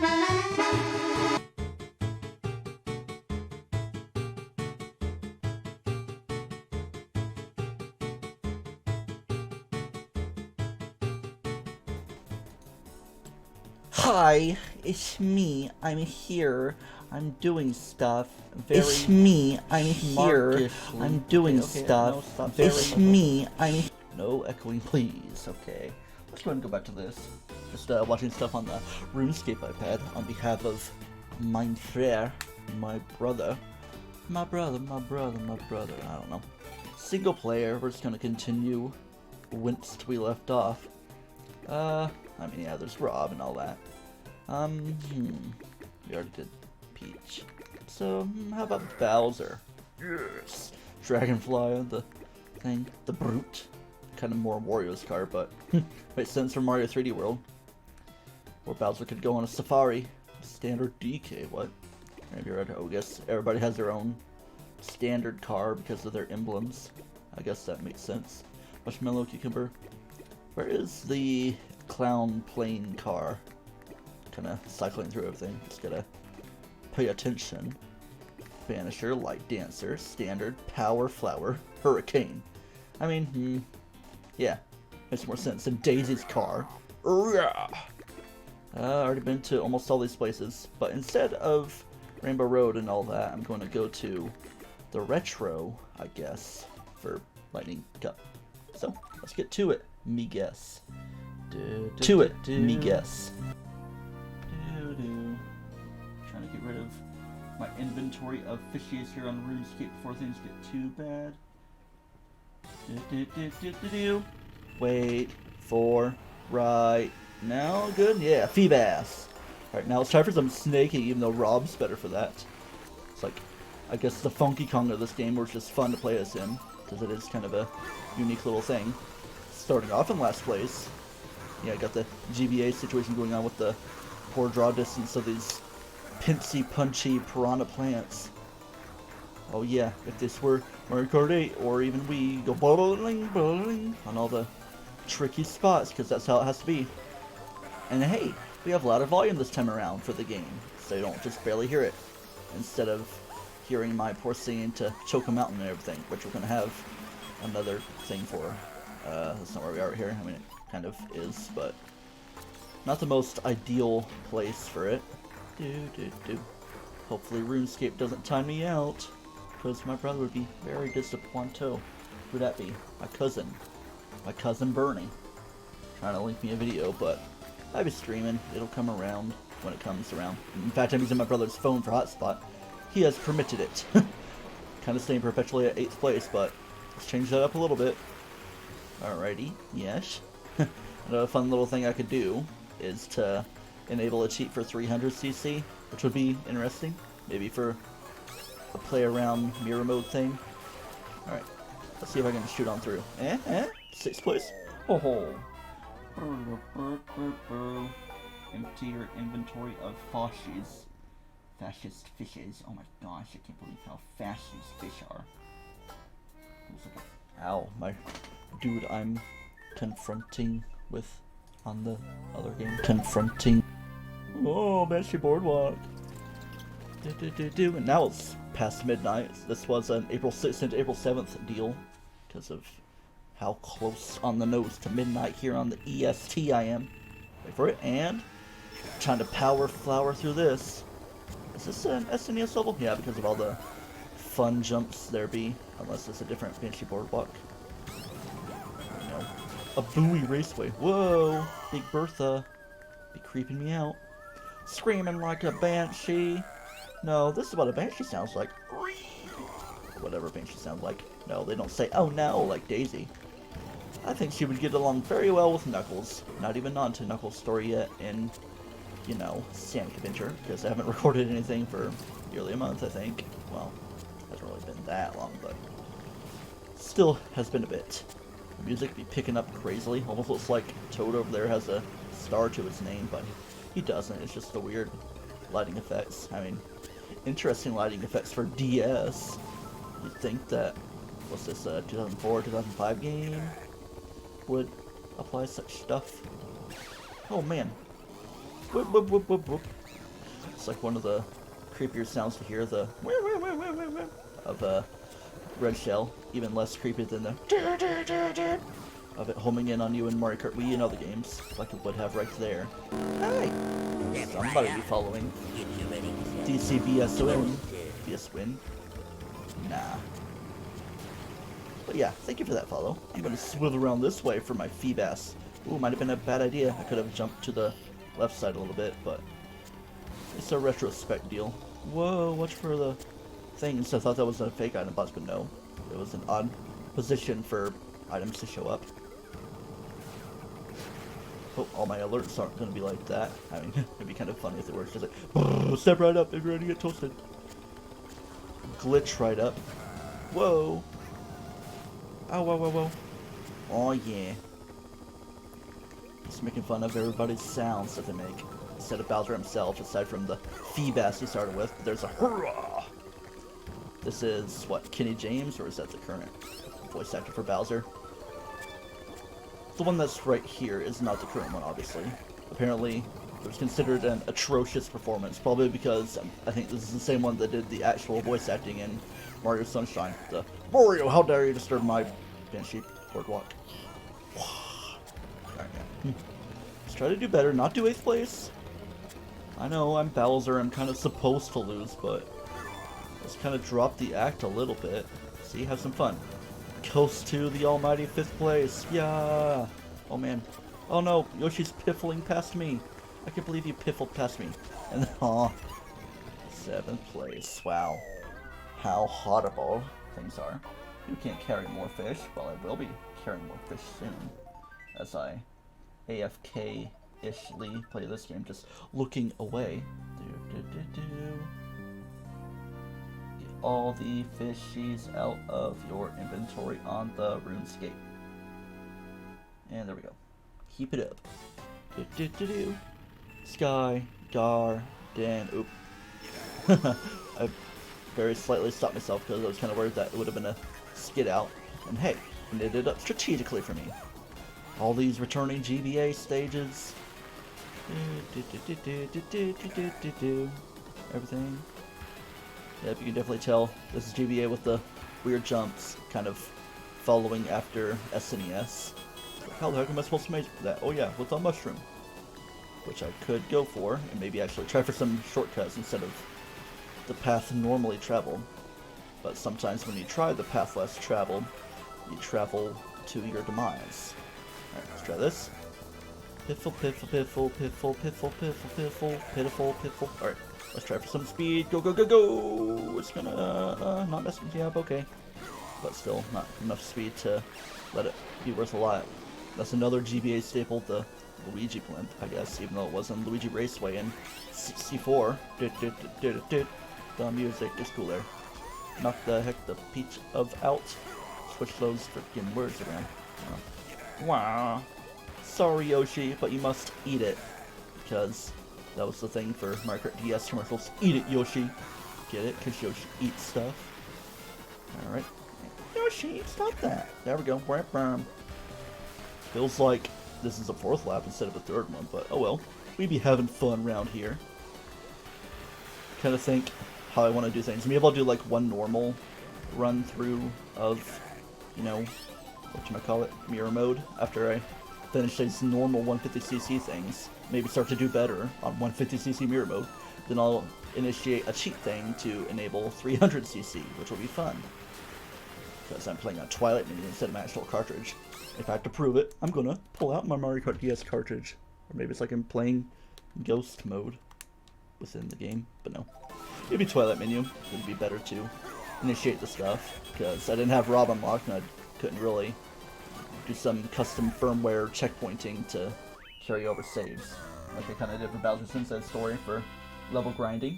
Hi, it's me. I'm here. I'm doing stuff. It's me. I'm here. I'm doing stuff. No, it's me. No echoing, please. Okay. Let's go ahead and go back to this. Just watching stuff on the RuneScape iPad on behalf of mein frère, my brother. My brother. I don't know. Single player. We're just gonna continue whence we left off. I mean, yeah, there's Rob and all that. We already did Peach. So, how about Bowser? Yes! Dragonfly, the thing. The Brute. Kind of more Wario's car, but makes sense for Mario 3D World. Or Bowser could go on a safari. Standard DK, what? Maybe right. Oh, I guess everybody has their own standard car because of their emblems. I guess that makes sense. Marshmallow Cucumber. Where is the clown plane car? Kind of cycling through everything. Just gotta pay attention. Banisher, Light Dancer, Standard, Power Flower, Hurricane. I mean, yeah, makes more sense than Daisy's car. Already been to almost all these places, but instead of Rainbow Road and all that, I'm going to go to the Retro, I guess, for Lightning Cup. So, let's get to it, me guess. Me guess. Trying to get rid of my inventory of fishies here on RuneScape before things get too bad. Wait for right now. Good, yeah, Feebas. Alright, now it's time for some snaking, even though Rob's better for that. It's like, I guess the Funky Kong of this game was just fun to play as him, because it is kind of a unique little thing. Starting off in last place. Yeah, I got the GBA situation going on with the poor draw distance of these pinchy, punchy piranha plants. Oh yeah, if this were Mario Kart 8 or even Wii, go bowling on all the tricky spots, because that's how it has to be. And hey, we have a lot of volume this time around for the game, so you don't just barely hear it, instead of hearing my poor singing to Choke a Mountain and everything, which we're going to have another thing for. That's not where we are here. I mean, it kind of is, but not the most ideal place for it. Hopefully RuneScape doesn't time me out, because my brother would be very disappointed. Who'd that be? My cousin Bernie. Trying to link me a video, but I'll be streaming. It'll come around when it comes around. In fact, I'm using my brother's phone for hotspot. He has permitted it. Kind of staying perpetually at 8th place, but let's change that up a little bit. Alrighty, yes. Another fun little thing I could do is to enable a cheat for 300cc, which would be interesting. Maybe for a play around mirror mode thing. Alright, let's see if I can shoot on through. 6th place. Oh. Empty your inventory of fascists. Fascist fishes. Oh my gosh, I can't believe how fast these fish are. Ow, my dude I'm confronting with on the other game. Confronting. Oh, Banshee Boardwalk. And now it's past midnight. This was an April 6th and April 7th deal because of how close on the nose to midnight here on the EST I am. Wait for it, and trying to power flower through this. Is this an SNES level? Yeah, because of all the fun jumps there be, unless it's a different Banshee Boardwalk. You know, a buoy raceway. Whoa, Big Bertha, be creeping me out. Screaming like a banshee. No, this is what a banshee sounds like. Whatever banshee sounds like. No, they don't say, oh no, like Daisy. I think she would get along very well with Knuckles. Not even on to Knuckles' story yet in, you know, Sonic Adventure, because I haven't recorded anything for nearly a month, I think. Well, it hasn't really been that long, but still has been a bit. The music be picking up crazily. Almost looks like Toad over there has a star to his name, but he doesn't. It's just the weird lighting effects. I mean, interesting lighting effects for DS. You'd think that, what's this, 2004, 2005 game would apply such stuff. Oh man. Whoop, whoop, whoop, whoop, whoop. It's like one of the creepier sounds to hear, the of red shell, even less creepy than the of it homing in on you in Mario Kart Wii and other games, like it would have right there. Hey! Somebody be following. DCBS win. BS win. Nah. But yeah, thank you for that follow. I'm gonna swivel around this way for my Feebass. Ooh, might have been a bad idea. I could have jumped to the left side a little bit, but it's a retrospect deal. Whoa, watch for the things. I thought that was a fake item box, but no. It was an odd position for items to show up. Oh, all my alerts aren't going to be like that. I mean, it'd be kind of funny if they were just like, step right up if you're ready to get toasted. Glitch right up. Whoa. Oh, whoa, whoa, whoa. Oh, yeah. Just making fun of everybody's sounds that they make. Instead of Bowser himself, aside from the Feebass he started with, there's a hurrah! This is, what, Kenny James, or is that the current voice actor for Bowser? The one that's right here is not the current one, obviously. Apparently, it was considered an atrocious performance, probably because I think this is the same one that did the actual voice acting in Mario Sunshine. The Mario, how dare you disturb my Banshee boardwalk. Alright, yeah. Let's try to do better, not do 8th place. I know, I'm Bowser, I'm kind of supposed to lose, but let's kind of drop the act a little bit. See, have some fun. Coast to the almighty 5th place. Yeah. Oh man. Oh no, Yoshi's piffling past me. I can't believe you piffled past me. And then, aw. 7th place. Wow. How horrible things are. You can't carry more fish. Well, I will be carrying more fish soon. As I AFK-ishly play this game, just looking away. Get all the fishies out of your inventory on the RuneScape. And there we go. Keep it up. Sky, Garden. Oop. I very slightly stopped myself because I was kind of worried that it would have been a skid out. And hey, it ended up strategically for me. All these returning GBA stages. Everything. Yep, you can definitely tell this is GBA with the weird jumps, kind of following after SNES. How the heck am I supposed to make that? Oh yeah, with a mushroom. Which I could go for, and maybe actually try for some shortcuts instead of the path normally traveled. But sometimes when you try the path less traveled, you travel to your demise. Alright, let's try this. Piffle, piffle, piffle, piffle, piffle, piffle, piffle, pitiful, piffle. Alright, let's try for some speed. Go, go, go, go! It's gonna, not mess me up, okay. But still, not enough speed to let it be worth a lot. That's another GBA staple, the Luigi blimp, I guess, even though it wasn't Luigi Raceway in 64. The music is cool there. Knock the heck the peach of out. Switch those freaking words around. Wow. Sorry, Yoshi, but you must eat it. Because that was the thing for Mario Kart DS commercials. Eat it, Yoshi. Get it? Because Yoshi eats stuff. Alright. Yoshi, stop that. There we go. Feels like this is a 4th lap instead of a 3rd one, but oh well. We be having fun around here. Kind of think how I want to do things. Maybe I'll do like one normal run through of, you know, whatchamacallit, mirror mode after I finish these normal 150cc things. Maybe start to do better on 150cc mirror mode. Then I'll initiate a cheat thing to enable 300cc, which will be fun. Because I'm playing on Twilight Mini instead of my actual cartridge. If I have to prove it, I'm gonna pull out my Mario Kart DS cartridge. Or maybe it's like I'm playing Ghost mode within the game, but no. Maybe Twilight Menu would be better to initiate the stuff, because I didn't have Rob unlocked and I couldn't really do some custom firmware checkpointing to carry over saves, like I kind of did for Bowser Sensei's story for level grinding.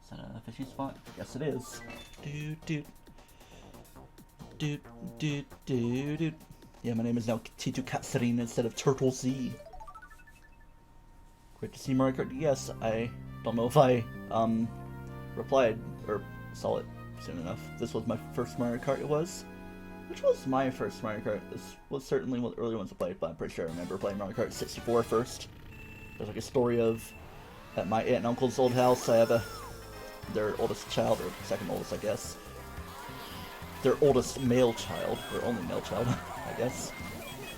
Is that a fishy spot? Yes, it is. Yeah, my name is now T2 Katsurin instead of Turtle Z. Great to see Mario Kart DS. I don't know if I replied or saw it soon enough. This was my first Mario Kart. It was, which was my first Mario Kart. This was certainly one of the early ones I played, but I'm pretty sure I remember playing Mario Kart 64 first. There's like a story of At my aunt and uncle's old house, I have their oldest child, or second oldest, I guess. Their oldest male child, or only male child, I guess.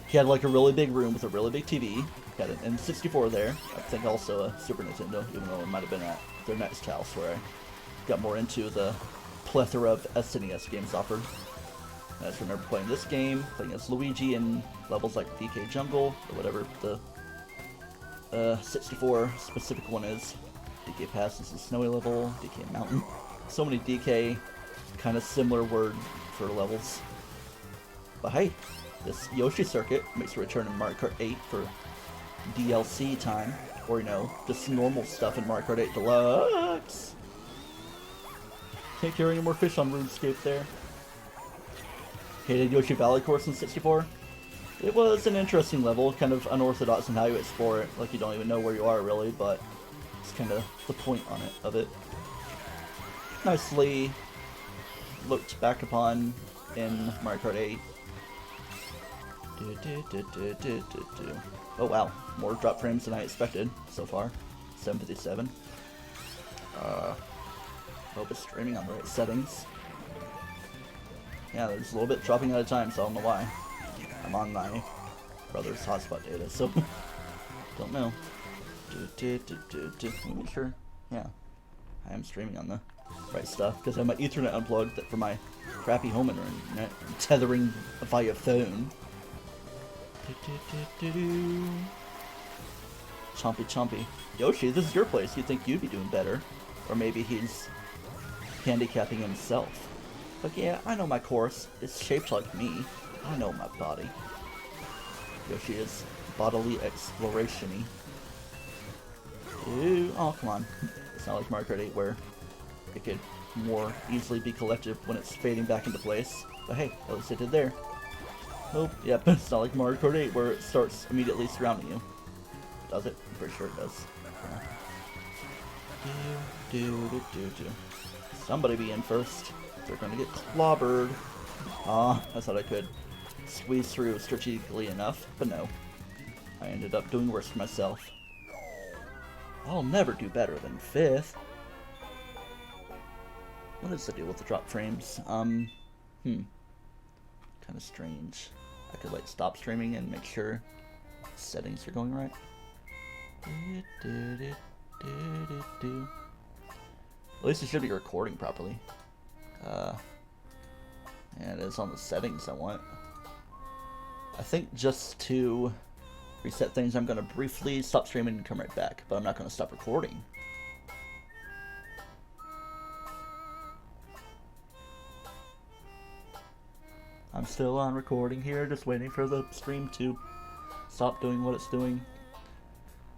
He had like a really big room with a really big TV. He had an N64 there. I think also a Super Nintendo, even though it might have been at their next house where I got more into the plethora of SNES games offered. I just remember playing this game, playing as Luigi in levels like DK Jungle, or whatever the 64 specific one is. DK Pass is the snowy level, DK Mountain. So many DK, kind of similar word for levels. But hey, this Yoshi circuit makes a return in Mario Kart 8 for DLC time, or you know, just normal stuff in Mario Kart 8 Deluxe. Can't carry any more fish on RuneScape there. Hated Yoshi Valley course in 64. It was an interesting level, kind of unorthodox in how you explore it, like you don't even know where you are really, but it's kind of the point on it of it. Nicely looked back upon in Mario Kart 8. Oh wow, more drop frames than I expected so far. 757. Hope it's streaming on the right settings. Yeah, there's a little bit dropping at a time, so I don't know why. I'm on my brother's hotspot data, so don't know. Let me make sure. Yeah, I am streaming on the right stuff because I have my Ethernet unplugged for my crappy home internet, tethering via phone. Chompy chompy. Yoshi, this is your place. You'd think you'd be doing better, or maybe he's handicapping himself. But yeah, I know my course. It's shaped like me. I know my body. Yoshi is bodily exploration-y. Ooh, oh, come on. It's not like Mario Kart 8 where it could more easily be collected when it's fading back into place. But hey, at least it did there. Nope, yep, it's not like Mario Kart 8 where it starts immediately surrounding you. Does it? I'm pretty sure it does. Somebody be in first. They're gonna get clobbered. Ah, I thought I could squeeze through strategically enough, but no. I ended up doing worse for myself. I'll never do better than 5th. What is the deal with the drop frames? Kinda strange. I could like stop streaming and make sure settings are going right. At least it should be recording properly. And it's on the settings I want. I think just to reset things, I'm gonna briefly stop streaming and come right back, but I'm not gonna stop recording. I'm still on recording here, just waiting for the stream to stop doing what it's doing.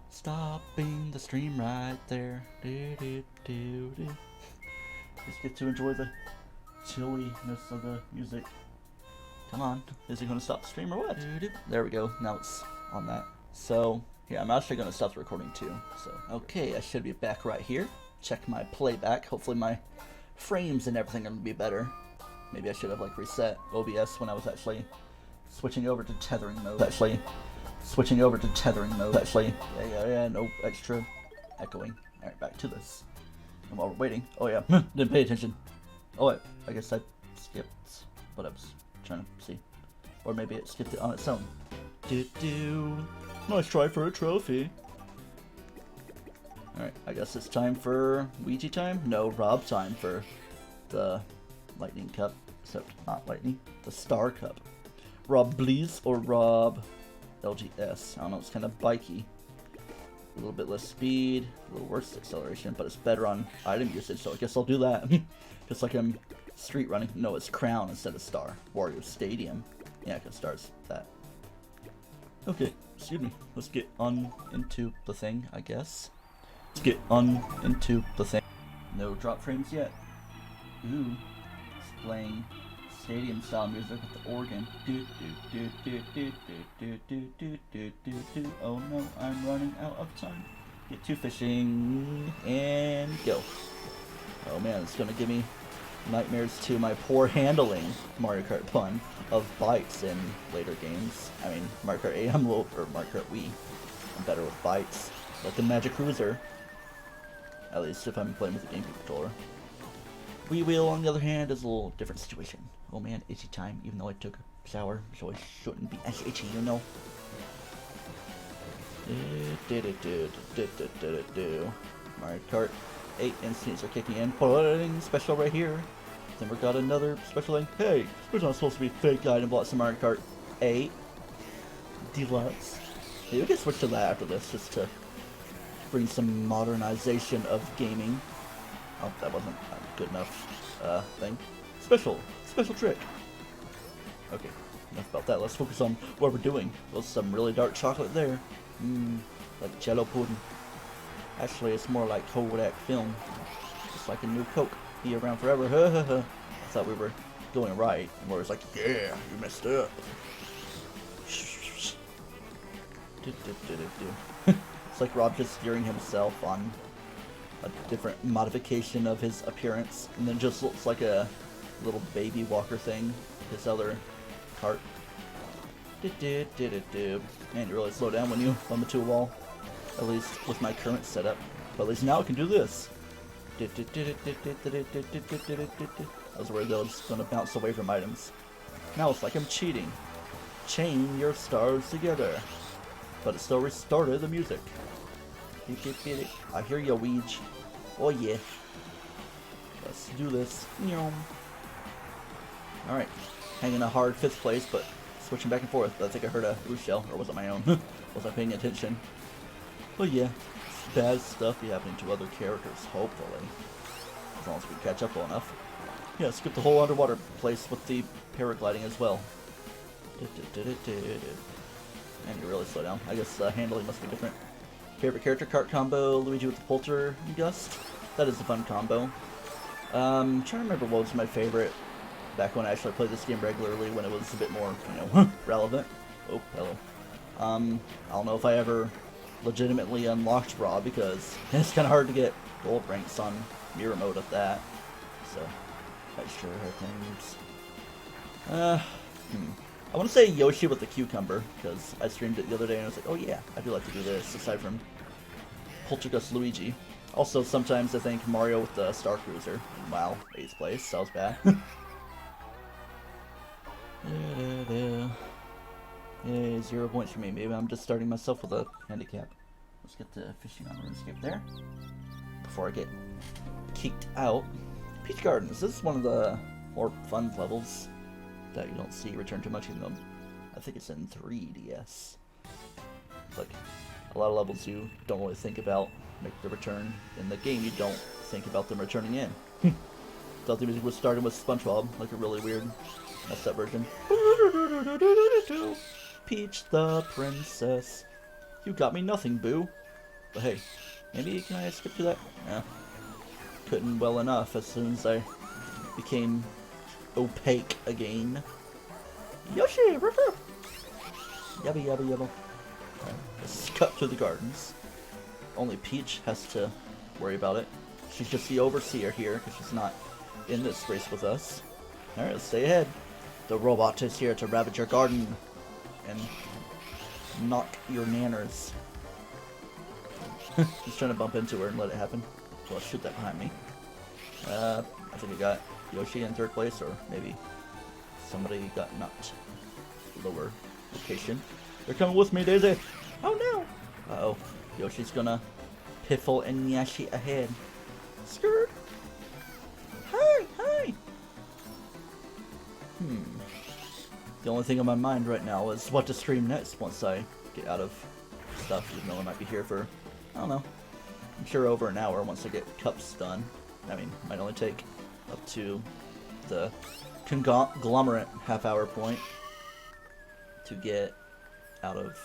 Stopping the stream right there. Just get to enjoy the chilliness of the music. Come on, is it going to stop the stream or what? There we go, now it's on that. So, yeah, I'm actually going to stop the recording too. So, okay, I should be back right here. Check my playback. Hopefully my frames and everything are going to be better. Maybe I should have like reset OBS when I was actually switching over to tethering mode. Yeah, no extra echoing. Alright, back to this. And while we're waiting, oh yeah, didn't pay attention. Oh, I guess I skipped what I was trying to see. Or maybe it skipped it on its own. Nice try for a trophy. Alright, I guess it's time for Ouija time? No, Rob time for the Lightning Cup. Except not Lightning, the Star Cup. Rob Bleeze or Rob LGS. I don't know, it's kind of bikey. A little bit less speed, a little worse acceleration, but it's better on item usage, so I guess I'll do that. Just like I'm street running. No, it's Crown instead of Star. Wario Stadium. Yeah, because Star's that. Okay, excuse me. Let's get on into the thing, I guess. Let's get on into the thing. No drop frames yet. Ooh. It's playing stadium style music with the organ. Oh no, I'm running out of time. Get to fishing and go. Oh man, it's gonna give me nightmares to my poor handling, Mario Kart pun, of bites in later games. I mean, Mario Kart 8 or Mario Kart Wii, I'm better with bites. Like the Magic Cruiser. At least if I'm playing with the GameCube controller. Wii Wheel, on the other hand, is a little different situation. Oh man, itchy time, even though I took a shower, so I shouldn't be as itchy, you know. Mario Kart 8 instances are kicking in. Putting special right here. Then we got another special thing. Hey, there's not supposed to be fake item blocks in Mario Kart 8 Deluxe. Maybe we can switch to that after this, just to bring some modernization of gaming. Oh, that wasn't a good enough thing. Special trick. Okay, enough about that. Let's focus on what we're doing. There's some really dark chocolate there. Like Jello pudding. Actually, it's more like Kodak film. Just like a new Coke. Be around forever. I thought we were going right, and where it's like, yeah, you messed up. It's like Rob just steering himself on a different modification of his appearance, and then just looks like a little baby walker thing. His other cart. Man, you really slow down when you bump into a wall. At least with my current setup. But at least now I can do this. That was where I was going to bounce away from items. Now it's like I'm cheating. Chain your stars together. But it still restarted the music. I hear ya, Weege. Oh yeah. Let's do this. Alright. Hanging a hard 5th place, but switching back and forth. I think I heard a roof shell, or was it my own? Was I paying attention? But yeah, bad stuff be happening to other characters, hopefully. As long as we catch up well enough. Yeah, skip the whole underwater place with the paragliding as well. And you really slow down. I guess handling must be different. Favorite character cart combo, Luigi with the Poltergust. That is a fun combo. Trying to remember what was my favorite back when I actually played this game regularly, when it was a bit more, relevant. Oh, hello. I don't know if I ever legitimately unlocked Raw, because it's kind of hard to get gold ranks on mirror mode at that. So, that sure things. I want to say Yoshi with the cucumber, because I streamed it the other day and I was like, oh yeah, I do like to do this, aside from Poltergust Luigi. Also, sometimes I think Mario with the Star Cruiser. Wow, 8th place, that was bad. Yay, 0 points for me. Maybe I'm just starting myself with a handicap. Let's get the fishing on RuneScape there before I get kicked out. Peach Gardens. This is one of the more fun levels that you don't see return too much, even though I think it's in 3DS. It's like a lot of levels you don't really think about make the return. In the game, you don't think about them returning in. Thought the music was starting with SpongeBob, like a really weird messed up version. Peach the princess. You got me nothing, boo. But hey, maybe can I skip to that? Yeah. Couldn't well enough as soon as I became opaque again. Yoshi! Ruff, ruff. Yabba yabba yabba. Right, let's cut through the gardens. Only Peach has to worry about it. She's just the overseer here, because she's not in this race with us. Alright, let's stay ahead. The robot is here to ravage your garden and knock your nanners. Just trying to bump into her and let it happen. So I'll shoot that behind me. I think I got Yoshi in 3rd place, or maybe somebody got knocked lower location. They're coming with me, Daisy! Oh no! Uh-oh. Yoshi's gonna piffle and Yashi ahead. Skirt! Hi! Hi! The only thing on my mind right now is what to stream next once I get out of stuff, even though I might be here for, I don't know, I'm sure over an hour once I get cups done. I mean, it might only take up to the conglomerate half-hour point to get out of,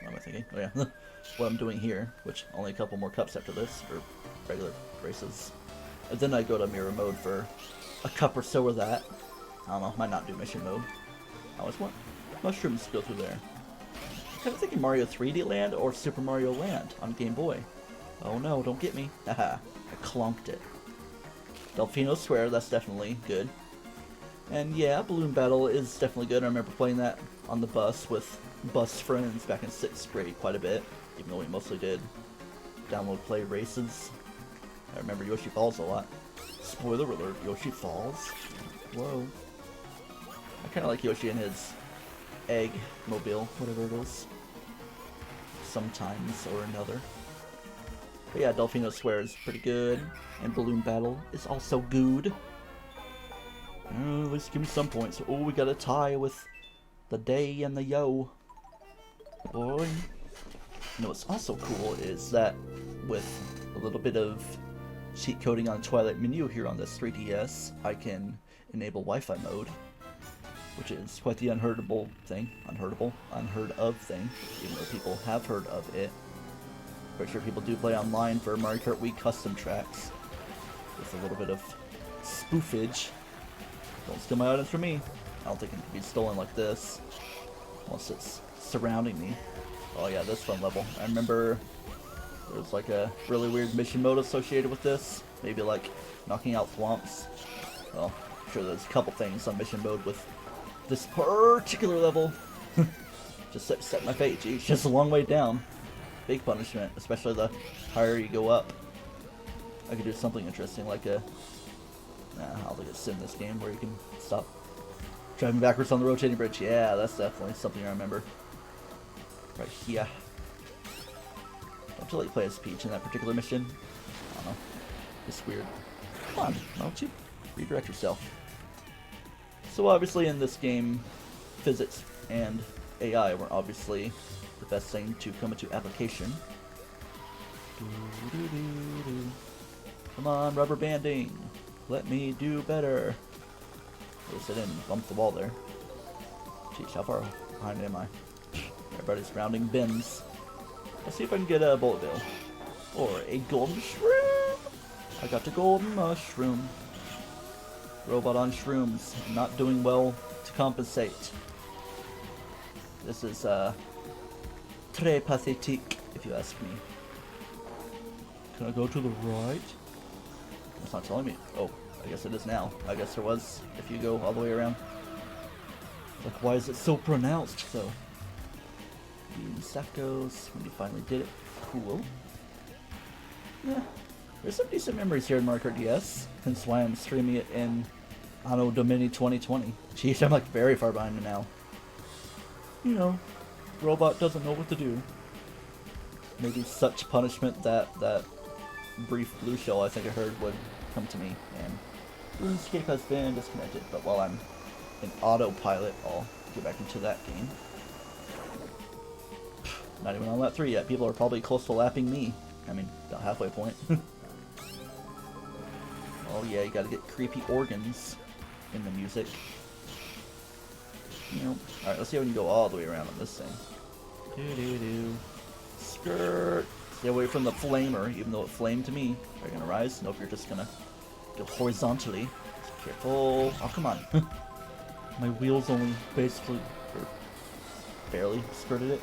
what am I thinking? Oh yeah, what I'm doing here, which only a couple more cups after this for regular races. And then I go to mirror mode for a cup or so of that. I don't know, might not do mission mode. I always want mushrooms to go through there. I'm kind of thinking Mario 3D Land or Super Mario Land on Game Boy. Oh no, don't get me. Haha, I clonked it. Delfino Square, that's definitely good. And yeah, Balloon Battle is definitely good. I remember playing that on the bus with bus friends back in 6th grade quite a bit, even though we mostly did download play races. I remember Yoshi Falls a lot. Spoiler alert, Yoshi Falls. Whoa. I kind of like Yoshi and his egg mobile, whatever it is. Sometimes or another. But yeah, Delfino Square is pretty good. And Balloon Battle is also good. Let's give me some points. Oh, we got a tie with the Day and the Yo. Boy. You know what's also cool is that with a little bit of cheat coding on Twilight menu here on this 3DS, I can enable Wi-Fi mode, which is quite the unheard of thing, even though people have heard of it. Pretty sure people do play online for Mario Kart Wii custom tracks with a little bit of spoofage. Don't steal my items from me. I don't think it can be stolen like this, unless it's surrounding me. Oh yeah, this fun level. I remember there's like a really weird mission mode associated with this. Maybe like knocking out thwomps. Well, I'm sure there's a couple things on mission mode with this particular level. Just set my fate. Geez, just a long way down. Big punishment, especially the higher you go up. I could do something interesting like a... Nah, I don't think it's in this game where you can stop driving backwards on the rotating bridge. Yeah, that's definitely something I remember. Right here. Don't you like play as Peach in that particular mission? I don't know. It's weird. Come on, why don't you redirect yourself? So obviously in this game, physics and AI were obviously the best thing to come into application. Come on, rubber banding. Let me do better. At least I didn't bump the wall there. Jeez, how far behind am I? Everybody's rounding bins. Let's see if I can get a bullet bill. Or a golden shroom! I got the golden mushroom. Robot on shrooms. Not doing well to compensate. This is, très pathétique, if you ask me. Can I go to the right? It's not telling me. Oh, I guess it is now. I guess there was if you go all the way around. Like, why is it so pronounced, though? Sectos, when you finally did it. Cool. Yeah. There's some decent memories here in Mario Kart DS. Hence why I'm streaming it in Anno Domini 2020. Jeez, I'm like very far behind it now. You know, robot doesn't know what to do. Maybe such punishment that brief blue shell I think I heard would come to me, and RuneScape has been disconnected, but while I'm in autopilot, I'll get back into that game. Not even on lap 3 yet. People are probably close to lapping me. I mean, about halfway point. Oh yeah, you gotta get creepy organs in the music. You know. Alright, let's see how we can go all the way around on this thing. Doo-doo-doo. Skirt! Stay away from the flamer, even though it flamed to me. Are you gonna rise? Nope, you're just gonna go horizontally. Careful. Oh, come on. My wheels only basically, or barely, skirted it.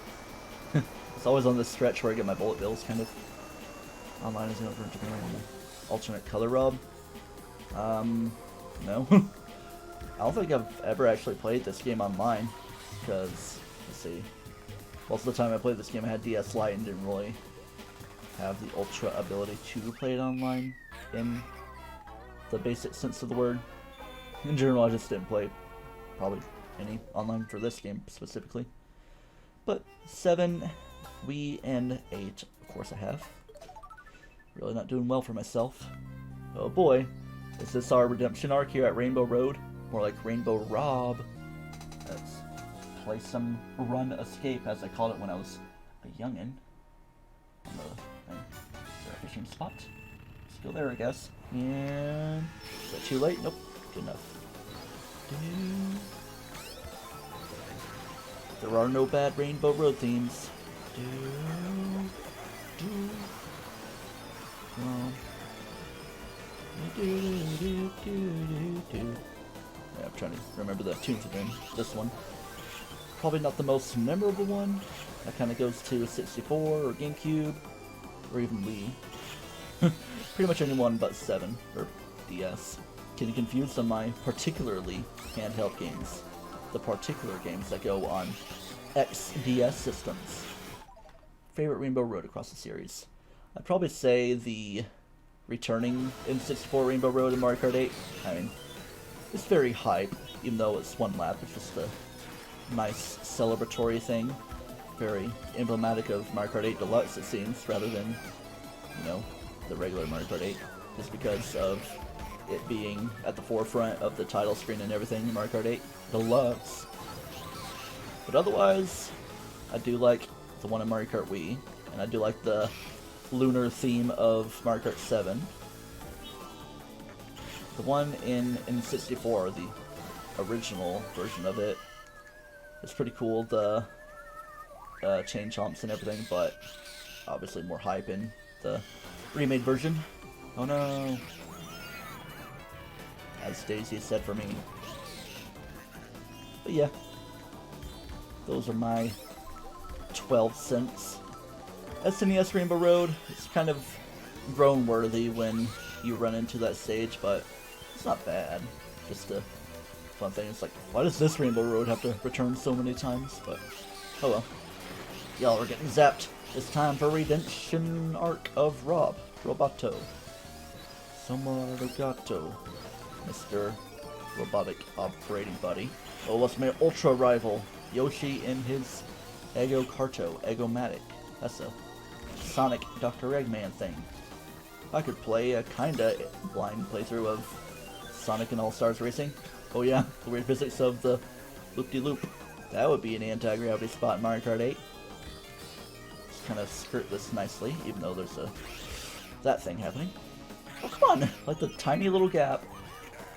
It's always on this stretch where I get my bullet bills, kind of. Online is over to alternate color rub. No. I don't think I've ever actually played this game online, because, let's see, most of the time I played this game I had DS Lite and didn't really have the ultra ability to play it online in the basic sense of the word. In general, I just didn't play probably any online for this game specifically. But 7, Wii, and 8, of course I have. Really not doing well for myself. Oh boy, is this our redemption arc here at Rainbow Road? More like Rainbow Rob. Let's play some run escape, as I called it when I was a youngin'. On the thing. Is there a fishing spot? Still there, I guess. And is that too late? Nope. Good enough. There are no bad Rainbow Road themes. Yeah, I'm trying to remember the tunes again. This one. Probably not the most memorable one. That kind of goes to 64 or GameCube or even Wii. Pretty much anyone but 7 or DS. Getting confused on my particularly handheld games. The particular games that go on XDS systems. Favorite Rainbow Road across the series. I'd probably say the returning in 64 Rainbow Road and Mario Kart 8. I mean, it's very hype, even though it's one lap. It's just a nice celebratory thing. Very emblematic of Mario Kart 8 Deluxe, it seems, rather than, you know, the regular Mario Kart 8. Just because of it being at the forefront of the title screen and everything in Mario Kart 8 Deluxe. But otherwise, I do like the one in Mario Kart Wii, and I do like the lunar theme of Mario Kart 7. The one in 64, the original version of it, is pretty cool. The chain chomps and everything, but obviously more hype in the remade version. Oh no! As Daisy said for me. But yeah, those are my 12 cents. SNES Rainbow Road, it's kind of groan-worthy when you run into that stage, but it's not bad. Just a fun thing. It's like, why does this Rainbow Road have to return so many times? But, oh well. Y'all are getting zapped. It's time for Redemption Arc of Roboto. Somarigato, Mr. Robotic Operating Buddy. Oh, what's my ultra rival? Yoshi in his Ego Carto, Egomatic. That's a Sonic Dr. Eggman thing. I could play a kinda blind playthrough of Sonic and All-Stars Racing. Oh yeah, the weird physics of the loop-de-loop. That would be an anti-gravity spot in Mario Kart 8. Just kind of skirt this nicely, even though there's that thing happening. Oh, come on! Like the tiny little gap.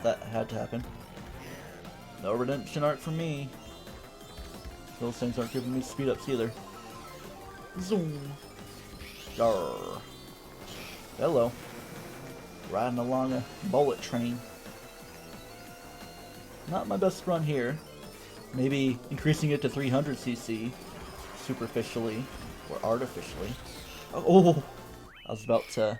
That had to happen. No redemption arc for me. Those things aren't giving me speed ups either. Zoom. Yarr. Hello. Riding along a bullet train. Not my best run here. Maybe increasing it to 300cc superficially or artificially. Oh! I was about to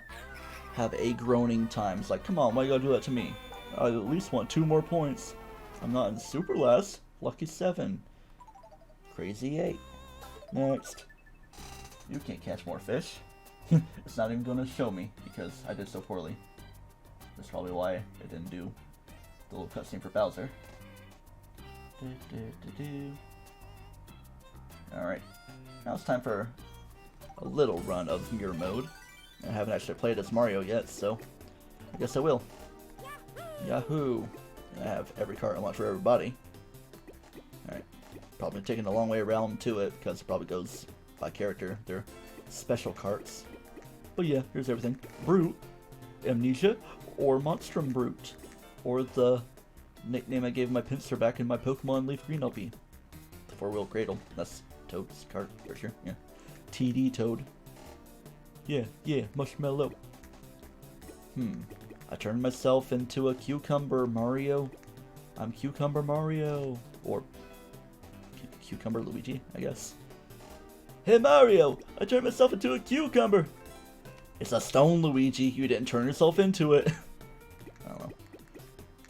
have a groaning time. It's like, come on, why you gotta do that to me? I at least want 2 more points. I'm not in super less. Lucky 7. Crazy 8. Next. You can't catch more fish. It's not even gonna show me because I did so poorly. That's probably why it didn't do the little cutscene for Bowser. Alright. Now it's time for a little run of mirror mode. I haven't actually played as Mario yet, so I guess I will. Yahoo! I have every card I want for everybody. Alright. Probably taking a long way around to it because it probably goes by character. They're special carts. But yeah, here's everything. Brute, Amnesia, or Monstrum Brute. Or the nickname I gave my pincer back in my Pokemon Leaf Green LP. The 4-wheel cradle. That's Toad's cart for sure. Yeah. TD Toad. Yeah, Marshmallow. I turned myself into a Cucumber Mario. I'm Cucumber Mario. Or Cucumber Luigi, I guess. Hey Mario! I turned myself into a cucumber! It's a stone, Luigi. You didn't turn yourself into it. I don't know.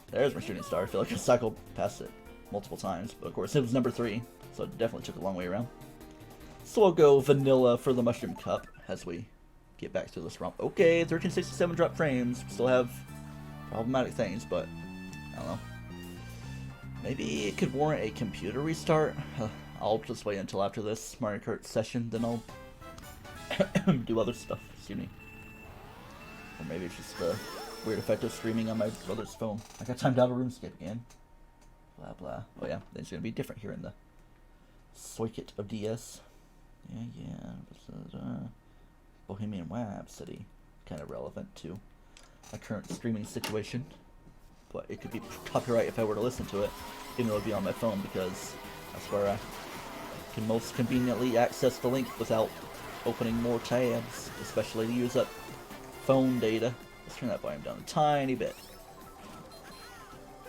There's my shooting star. I feel like I cycled past it multiple times. But of course, it was number 3. So it definitely took a long way around. So I'll go vanilla for the Mushroom Cup as we get back to this romp. Okay, 1367 drop frames. Still have problematic things, but I don't know. Maybe it could warrant a computer restart. I'll just wait until after this Mario Kart session, then I'll do other stuff. Excuse me. Or maybe it's just the weird effect of streaming on my brother's phone. I got timed out of RuneScape again. Blah blah. Oh yeah, then it's gonna be different here in the circuit of DS. Yeah. Bohemian Rhapsody. Kind of relevant to my current streaming situation. But it could be copyright if I were to listen to it, even though it would be on my phone, because that's where I can most conveniently access the link without opening more tabs, especially to use up phone data. Let's turn that volume down a tiny bit.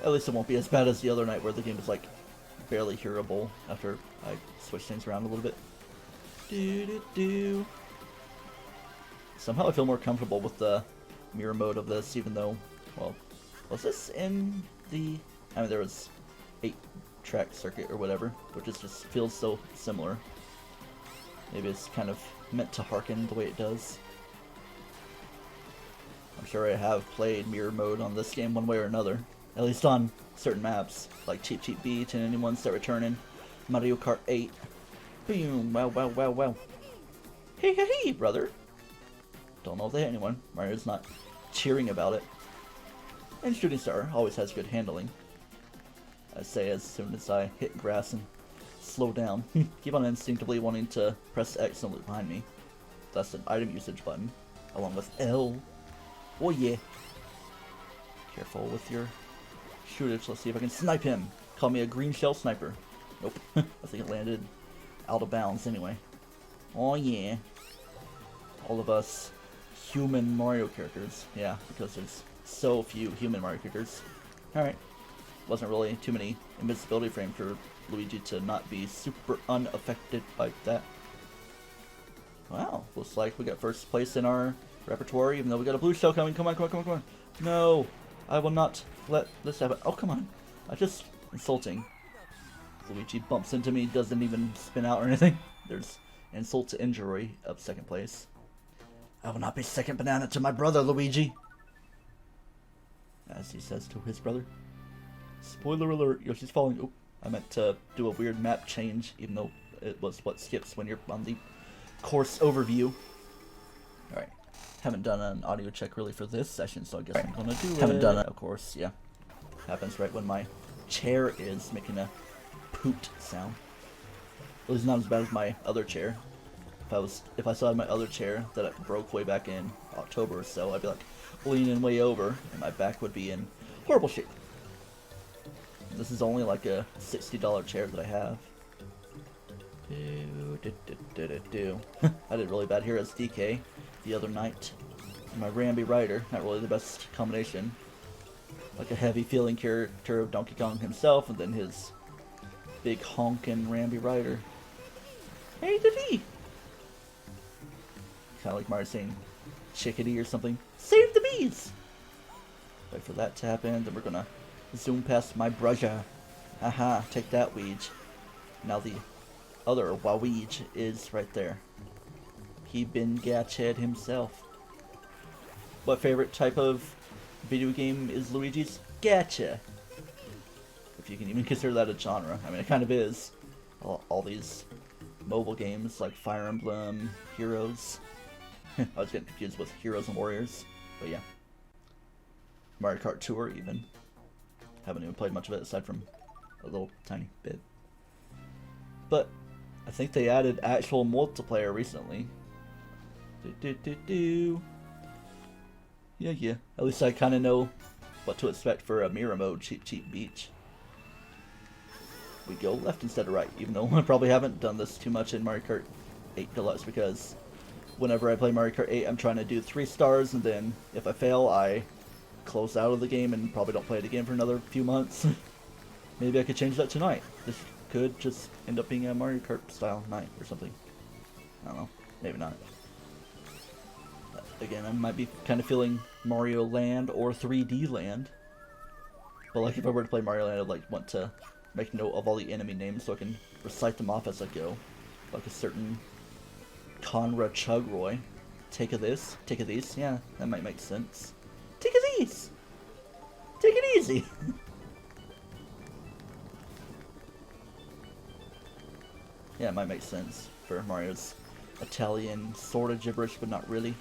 At least it won't be as bad as the other night where the game was like barely hearable after I switched things around a little bit. Somehow I feel more comfortable with the mirror mode of this, even though, well, was this in the... I mean, there was 8-track circuit or whatever, which just feels so similar. Maybe it's kind of meant to harken the way it does. I'm sure I have played mirror mode on this game one way or another. At least on certain maps, like Cheap Cheap Beach and any ones that return in Mario Kart 8. Boom, wow, wow, wow, wow. Hey, hey, hey, brother. Don't know if they hit anyone. Mario's not cheering about it. And Shooting Star always has good handling. I say as soon as I hit grass and slow down. Keep on instinctively wanting to press X and look behind me. That's an item usage button, along with L. Oh yeah. Careful with your shooters. Let's see if I can snipe him. Call me a green shell sniper. Nope. I think it landed out of bounds anyway. Oh yeah. All of us human Mario characters. Yeah, because there's so few human Mario characters. Alright. Wasn't really too many invincibility frames for Luigi to not be super unaffected by that. Wow, looks like we got first place in our repertoire, even though we got a blue shell coming. Come on, come on, come on, come on. No, I will not let this happen. Oh, come on. I just insulting. Luigi bumps into me, doesn't even spin out or anything. There's insult to injury of second place. I will not be second banana to my brother, Luigi. As he says to his brother. Spoiler alert, Yoshi's falling. Oh, I meant to do a weird map change, even though it was what skips when you're on the course overview. Alright. Haven't done an audio check really for this session, so I guess I'm gonna do it. Haven't done it, of course, yeah. Happens right when my chair is making a pooped sound. At least not as bad as my other chair. If I still had my other chair that I broke way back in October or so, I'd be like leaning way over and my back would be in horrible shape. This is only like a $60 chair that I have. I did really bad here as DK the other night. My Rambi Rider, not really the best combination. Like a heavy feeling character of Donkey Kong himself, and then his big honkin' Rambi Rider. Hey, Diddy! Kind of like Mario saying chickadee or something. Save the bees! Wait for that to happen, then we're gonna zoom past my brother. Haha, take that, Weege. Now the other Waweege is right there. He been Gatched himself. What favorite type of video game is Luigi's? Gacha. If you can even consider that a genre. I mean, it kind of is. All these mobile games like Fire Emblem, Heroes. I was getting confused with Heroes and Warriors. But yeah. Mario Kart Tour even. Haven't even played much of it aside from a little tiny bit. But I think they added actual multiplayer recently. Yeah. At least I kind of know what to expect for a mirror mode Cheap Cheap Beach. We go left instead of right, even though I probably haven't done this too much in Mario Kart 8 Deluxe, because whenever I play Mario Kart 8, I'm trying to do 3 stars, and then if I fail, I close out of the game and probably don't play it again for another few months. Maybe I could change that tonight. This could just end up being a Mario Kart style night or something. I don't know. Maybe not. Again, I might be kind of feeling Mario Land or 3D Land. But like if I were to play Mario Land, I'd like want to make note of all the enemy names so I can recite them off as I go. Like a certain Conra Chugroy. Take a this, take a these. Yeah, that might make sense. Take a these! Take it easy! Yeah, it might make sense for Mario's Italian sort of gibberish, but not really.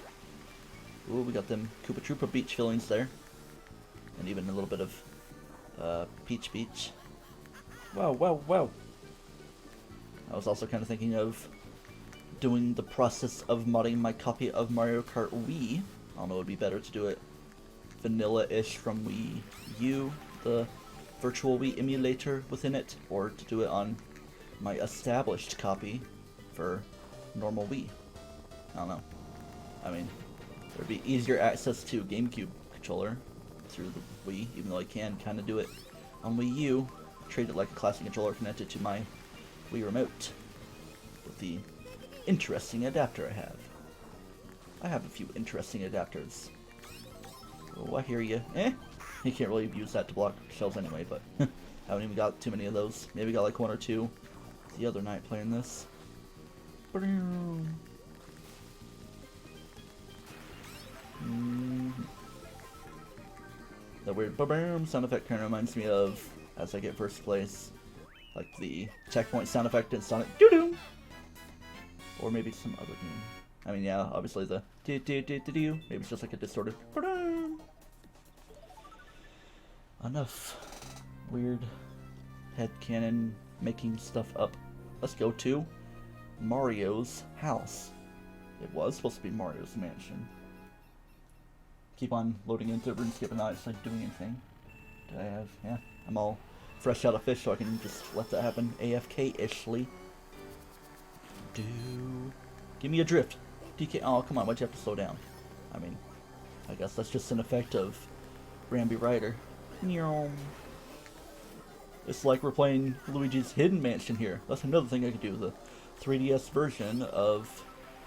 Ooh, we got them Koopa Troopa Beach fillings there. And even a little bit of Peach Beach. Wow, wow, wow. I was also kind of thinking of doing the process of modding my copy of Mario Kart Wii. I don't know, it would be better to do it vanilla-ish from Wii U, the virtual Wii emulator within it, or to do it on my established copy for normal Wii. I don't know. I mean, there'd be easier access to GameCube controller through the Wii, even though I can kind of do it on Wii U, treat it like a classic controller connected to my Wii remote with the interesting adapter I have. I have a few interesting adapters. Oh, I hear you. You can't really use that to block shells anyway, but haven't even got too many of those. Maybe got like 1 or 2 the other night playing this. The weird ba-bam sound effect kind of reminds me of, as I get first place, like the checkpoint sound effect in Sonic doo-doo! Or maybe some other game. I mean, yeah, obviously the do-do-do-do-do. Maybe it's just like a distorted ba-dam. Enough weird headcanon making stuff up. Let's go to Mario's house. It was supposed to be Mario's mansion. Keep on loading into RuneScape and not actually doing anything. Do I have? Yeah, I'm all fresh out of fish, so I can just let that happen AFK-ishly. Give me a drift. DK. Oh, come on, why'd you have to slow down? I mean, I guess that's just an effect of Rambi Rider. It's like we're playing Luigi's Hidden Mansion here. That's another thing I could do, the 3DS version of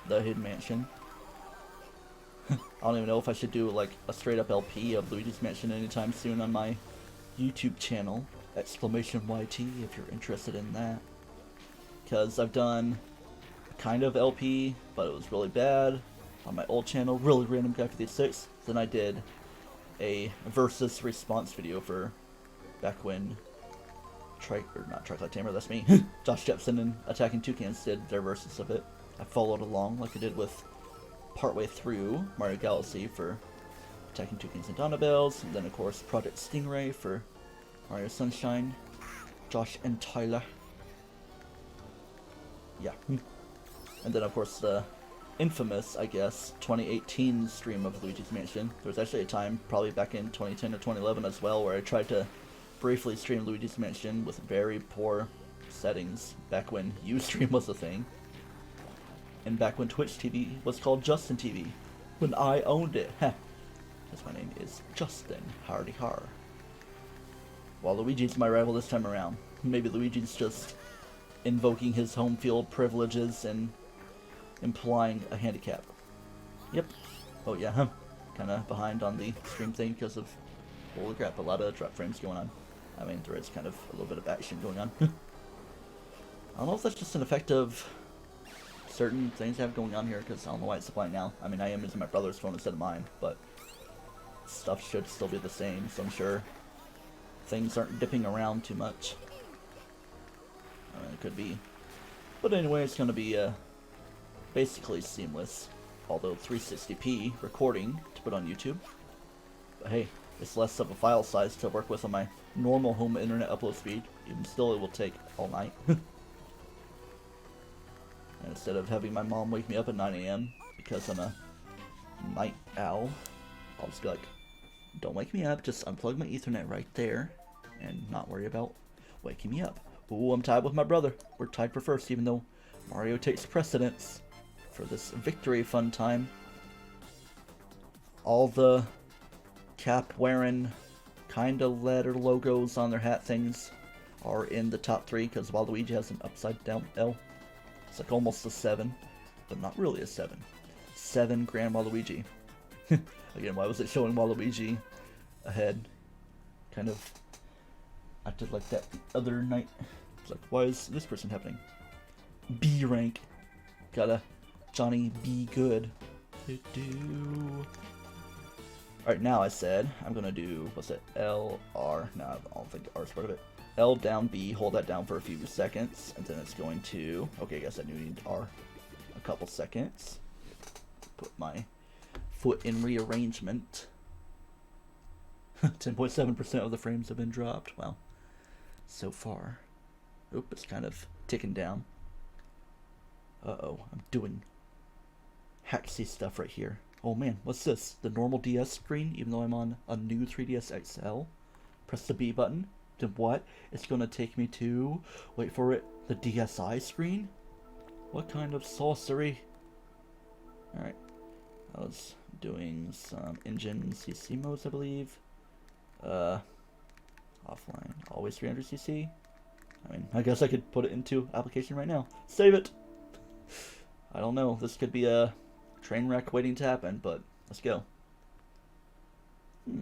the Hidden Mansion. I don't even know if I should do like a straight up LP of Luigi's Mansion anytime soon on my YouTube channel. !YT if you're interested in that. Because I've done a kind of LP, but it was really bad on my old channel, really random guy for the 6. Then I did a versus response video for back when TryclydeTamer, that's me, Josh Jepson and Attacking Toucans did their versus of it. I followed along like I did with partway through Mario Galaxy for Attacking Toucans and Donabells, and then of course Project Stingray for Mario Sunshine, Josh and Tyler. Yeah. And then of course the infamous, I guess, 2018 stream of Luigi's Mansion. There was actually a time, probably back in 2010 or 2011 as well, where I tried to briefly stream Luigi's Mansion with very poor settings, back when Ustream was a thing. And back when Twitch TV was called Justin TV. When I owned it. Heh. Because my name is Justin. Hardy har. Well, Luigi's my rival this time around. Maybe Luigi's just invoking his home field privileges and implying a handicap. Yep. Oh yeah, kinda behind on the stream thing because of, holy crap, a lot of drop frames going on. I mean, there is kind of a little bit of action going on. I don't know if that's just an effect of certain things I have going on here, because I don't know why it's supplying now. I mean, I am using my brother's phone instead of mine, but stuff should still be the same, so I'm sure things aren't dipping around too much. I mean, it could be. But anyway, it's going to be basically seamless, although 360p recording to put on YouTube. But hey, it's less of a file size to work with on my normal home internet upload speed. Even still, it will take all night. And instead of having my mom wake me up at 9 AM because I'm a night owl, I'll just be like, don't wake me up, just unplug my Ethernet right there and not worry about waking me up. Ooh, I'm tied with my brother. We're tied for first, even though Mario takes precedence for this victory fun time. All the cap-wearing kinda letter logos on their hat things are in the top 3, because Waluigi has an upside down L. It's like almost a 7, but not really a 7. 7 Grand Waluigi. Again, why was it showing Waluigi ahead? Kind of acted like that the other night. It's like, why is this person happening? B rank. Gotta Johnny be good. Alright, now I said I'm gonna do, what's it, L, R, no, I don't think R is part of it. L down B, hold that down for a few seconds, and then it's going to, okay, I guess I knew you need R. A couple seconds. Put my foot in rearrangement. 10.7% of the frames have been dropped. Well, so far. Oop, it's kind of ticking down. Uh-oh, I'm doing hacksy stuff right here. Oh man, what's this? The normal DS screen, even though I'm on a new 3DS XL? Press the B button. Then what? It's gonna take me to, wait for it, the DSi screen? What kind of sorcery? Alright, I was doing some engine CC modes, I believe. Offline, always 300cc. I mean, I guess I could put it into application right now. Save it! I don't know, this could be a train wreck waiting to happen, but let's go.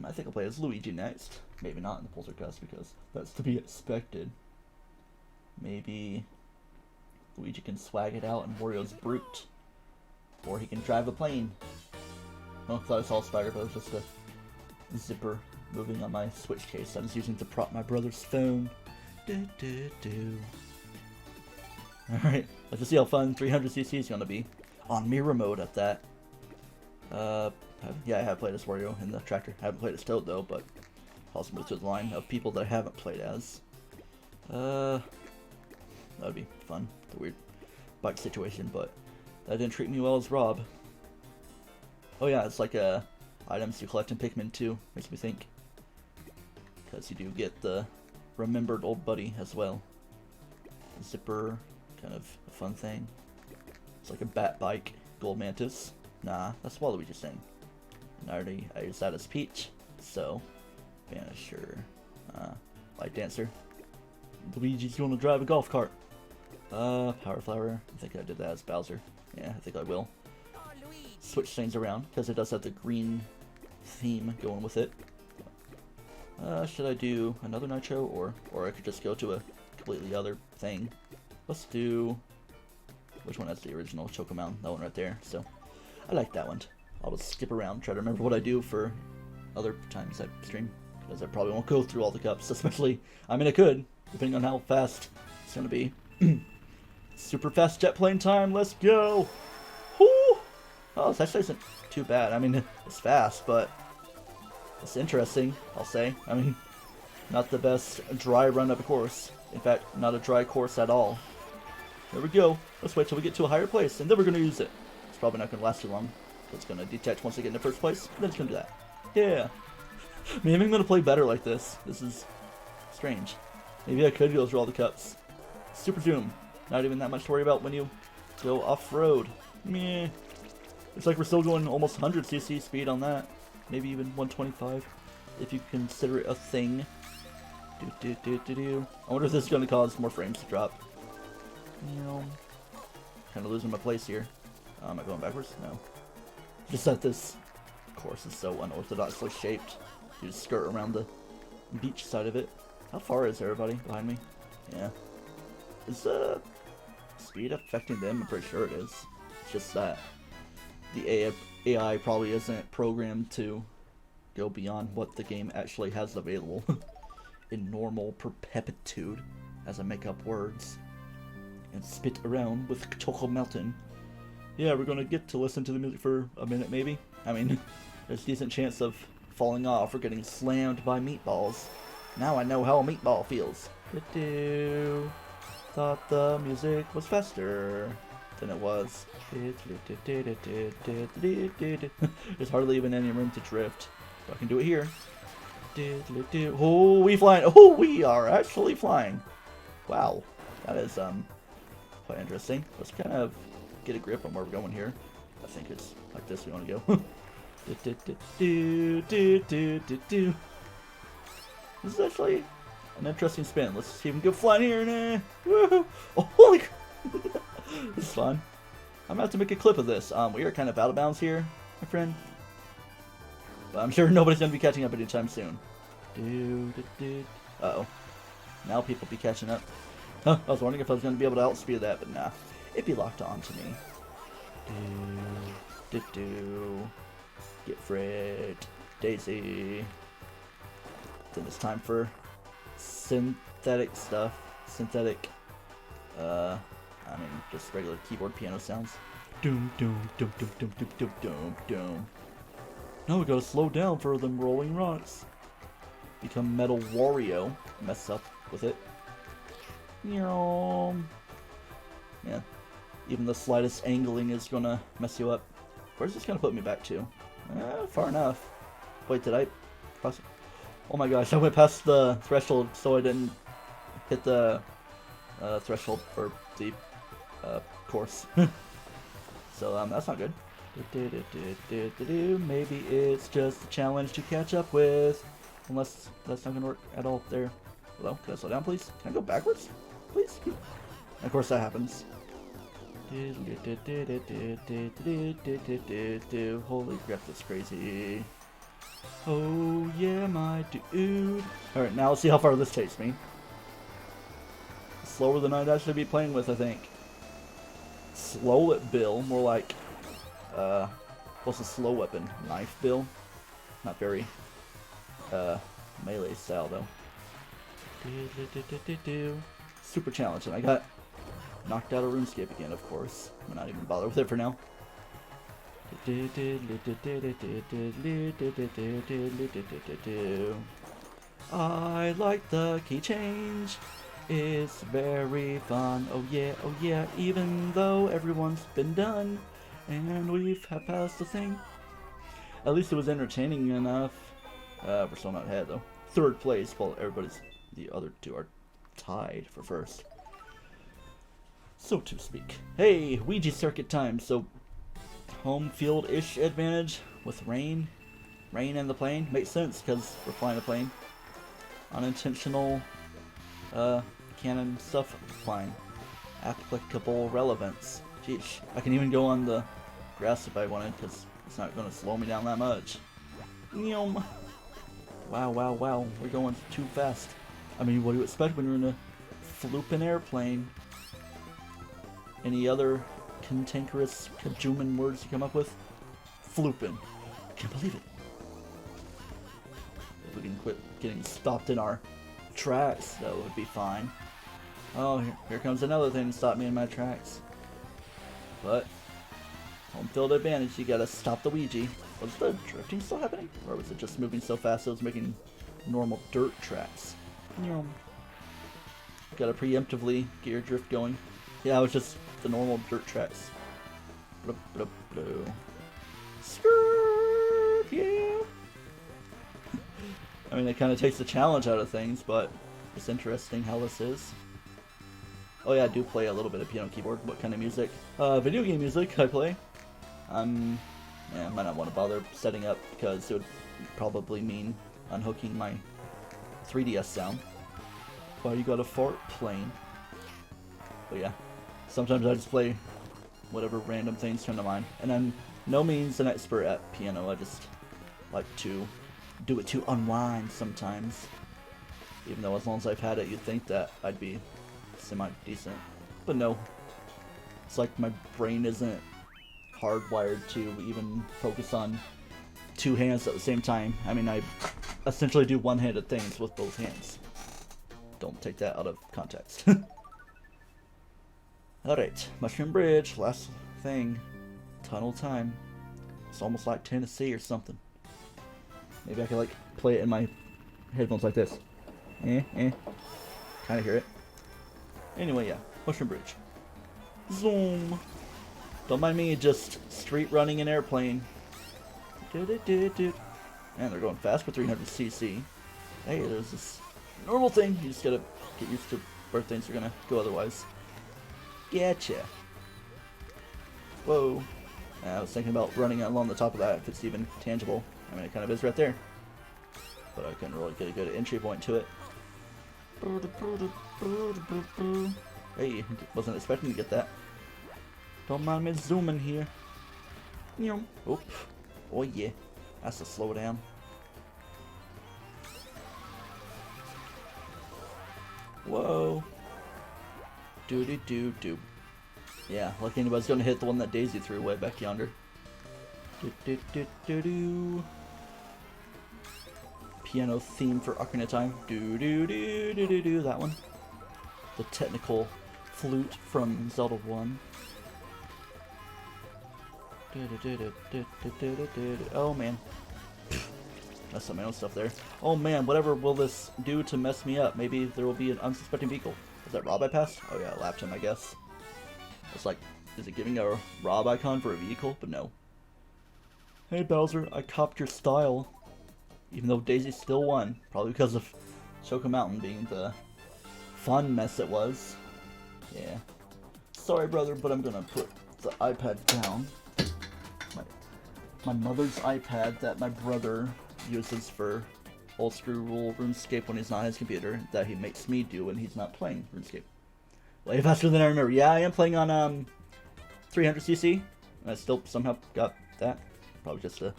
I think I'll play as Luigi next. Maybe not in the Poltercast, because that's to be expected. Maybe Luigi can swag it out and Wario's brute. Or he can drive a plane. Oh, I thought I saw a spider, but it was just a zipper moving on my Switch case I was using to prop my brother's phone. Alright, let's just see how fun 300cc is gonna be. On mirror mode at that. Yeah, I have played as Wario in the tractor. I haven't played as Toad though, but I'll also move to the line of people that I haven't played as. That would be fun. It's a weird bike situation, but that didn't treat me well as Rob. Oh yeah, it's like items you collect in Pikmin 2, makes me think. Because you do get the remembered old buddy as well. Zipper, kind of a fun thing. It's like a bat bike. Gold Mantis. Nah, that's Waluigi's thing. And I used that as Peach, so Vanisher. Light Dancer. Luigi's gonna drive a golf cart. Power Flower. I think I did that as Bowser. Yeah, I think I will. Switch things around, because it does have the green theme going with it. Should I do another Nitro, or I could just go to a completely other thing? Let's do... Which one has the original Choco Mountain? That one right there. So, I like that one. I'll just skip around, try to remember what I do for other times I stream. Because I probably won't go through all the cups, especially... I mean, I could, depending on how fast it's gonna be. Super fast jet plane time, let's go! Whoo! Oh, this actually isn't too bad. I mean, it's fast, but it's interesting, I'll say. I mean, not the best dry run of a course. In fact, not a dry course at all. There we go. Let's wait till we get to a higher place, and then we're going to use it. It's probably not going to last too long. It's going to detect once I get in the first place, and then it's going to do that. Yeah. Maybe I'm going to play better like this. This is strange. Maybe I could go through all the cups. Super Zoom. Not even that much to worry about when you go off-road. Meh. Looks like we're still going almost 100cc speed on that. Maybe even 125, if you consider it a thing. I wonder if this is going to cause more frames to drop. Kind of losing my place here. Am I going backwards? No. Just that this course is so unorthodoxly shaped. You just skirt around the beach side of it. How far is everybody behind me? Yeah. Is speed affecting them? I'm pretty sure it is. It's just that the AI probably isn't programmed to go beyond what the game actually has available in normal perpetude, as I make up words and spit around with Choco Mountain. Yeah, we're gonna get to listen to the music for a minute, maybe. I mean, there's a decent chance of falling off or getting slammed by meatballs. Now I know how a meatball feels. Thought the music was faster than it was. There's hardly even any room to drift. But I can do it here. Oh, we flying. Oh, we are actually flying. Wow, that is quite interesting. Let's kind of get a grip on where we're going here. I think it's like this we want to go. This is actually an interesting spin. Let's see if we can go flying here. Woohoo! Oh, holy! This is fun. I'm gonna have to make a clip of this. We are kind of out of bounds here, my friend. But I'm sure nobody's gonna be catching up anytime soon. Uh-oh. Now people be catching up. Huh, I was wondering if I was gonna be able to outspeed that, but nah. It'd be locked on to me. Get Fred. Daisy. Then it's time for synthetic stuff. Synthetic, I mean, just regular keyboard piano sounds. Doom, doom, doom, doom, doom, doom, doom, doom, doom. Now we gotta slow down for them rolling rocks. Become Metal Wario. Mess up with it. Yeah. Even the slightest angling is gonna mess you up. Where's this gonna put me back to? Far enough. Wait, did I cross? Oh my gosh, I went past the threshold, so I didn't hit the threshold for the course. So that's not good. Maybe it's just a challenge to catch up with. Unless that's not gonna work at all there. Hello, can I slow down please? Can I go backwards? Please? And of course that happens. Holy crap, that's crazy. Oh yeah, my dude. Alright, now let's see how far this takes me. Slower than I'd actually be playing with, I think. Slow it, Bill. More like, what's a slow weapon? Knife, Bill? Not very melee style though. Super challenging. I got knocked out of RuneScape again, of course. I'm not even bother with it for now. I like the key change. It's very fun. Oh yeah, even though everyone's been done and we've passed the thing. At least it was entertaining enough. We're still not ahead though. Third place, while the other two are tied for first. So to speak. Hey, Ouija circuit time. So home field-ish advantage with rain. Rain and the plane. Makes sense because we're flying a plane. Unintentional cannon stuff flying. Applicable relevance. Jeez. I can even go on the grass if I wanted because it's not going to slow me down that much. Wow. We're going too fast. I mean, what do you expect when you're in a flooping airplane? Any other cantankerous, cajuman words you come up with? Flooping. I can't believe it. If we can quit getting stopped in our tracks, that would be fine. Oh, here comes another thing to stop me in my tracks. But home field advantage, you gotta stop the Ouija. Was the drifting still happening? Or was it just moving so fast it was making normal dirt tracks? Gotta preemptively get your drift going. Yeah, it was just the normal dirt tracks. Skirt, yeah. I mean, it kind of takes the challenge out of things, but it's interesting how this is. Oh yeah, I do play a little bit of piano keyboard. What kind of music? Video game music I play. Yeah, I might not want to bother setting up because it would probably mean unhooking my 3DS sound. Why you got a fart plane? But yeah, sometimes I just play whatever random things come to mind. And I'm no means an expert at piano, I just like to do it to unwind sometimes. Even though as long as I've had it, you'd think that I'd be semi-decent. But no. It's like my brain isn't hardwired to even focus on two hands at the same time. I mean, I essentially do one-handed things with both hands. Don't take that out of context. Alright, Mushroom Bridge, last thing. Tunnel time. It's almost like Tennessee or something. Maybe I could like play it in my headphones like this. Kinda hear it. Anyway, yeah, Mushroom Bridge. Zoom! Don't mind me just street running an airplane. Man, they're going fast for 300cc. Hey, there's this normal thing. You just gotta get used to where things are gonna go otherwise. Getcha. Whoa. I was thinking about running along the top of that if it's even tangible. I mean, it kind of is right there. But I couldn't really get a good entry point to it. Hey, wasn't expecting to get that. Don't mind me zooming here. Oop. Oh yeah. That's a slow down. Whoa. Do. Yeah, like anybody's gonna hit the one that Daisy threw way back yonder. Do. Piano theme for Ocarina of Time. Do. That one. The technical flute from Zelda 1. Oh man. That's some of my own stuff there. Oh man, whatever will this do to mess me up? Maybe there will be an unsuspecting vehicle. Is that Rob I passed? Oh yeah, I lapped him, I guess. It's like, is it giving a Rob icon for a vehicle? But no. Hey Bowser, I copped your style. Even though Daisy still won. Probably because of Choco Mountain being the fun mess it was. Yeah. Sorry brother, but I'm gonna put the iPad down. My mother's iPad that my brother uses for old school RuneScape when he's not on his computer, that he makes me do when he's not playing RuneScape. Way faster than I remember. Yeah, I am playing on 300cc, and I still somehow got that. Probably just a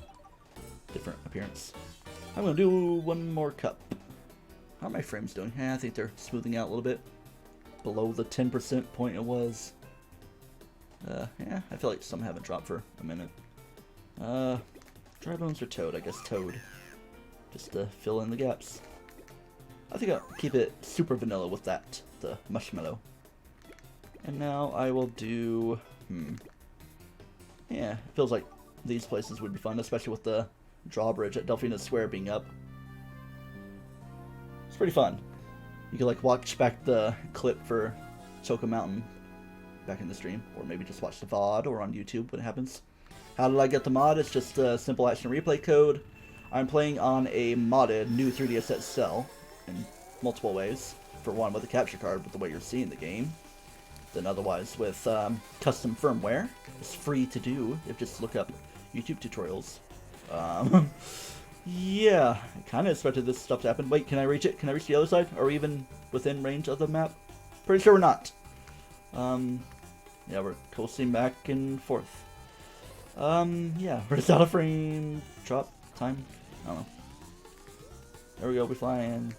different appearance. I'm gonna do one more cup. How are my frames doing? I think they're smoothing out a little bit. Below the 10% point it was. Yeah, I feel like some haven't dropped for a minute. Dry bones or toad? I guess toad. just to fill in the gaps. I think I'll keep it super vanilla with that, the marshmallow. And now I will do, yeah, it feels like these places would be fun, especially with the drawbridge at Delfina Square being up. It's pretty fun. You can like watch back the clip for Choco Mountain back in the stream, or maybe just watch the VOD or on YouTube when it happens. How did I get the mod? It's just a simple action replay code. I'm playing on a modded new 3DS XL in multiple ways. For one, with a capture card with the way you're seeing the game. Then otherwise with custom firmware. It's free to do if just look up YouTube tutorials. Yeah, I kind of expected this stuff to happen. Wait, can I reach it? Can I reach the other side? Are we even within range of the map? Pretty sure we're not. Yeah, we're coasting back and forth. Yeah, we're just out of frame. Drop time. I don't know. There we go, we're flying.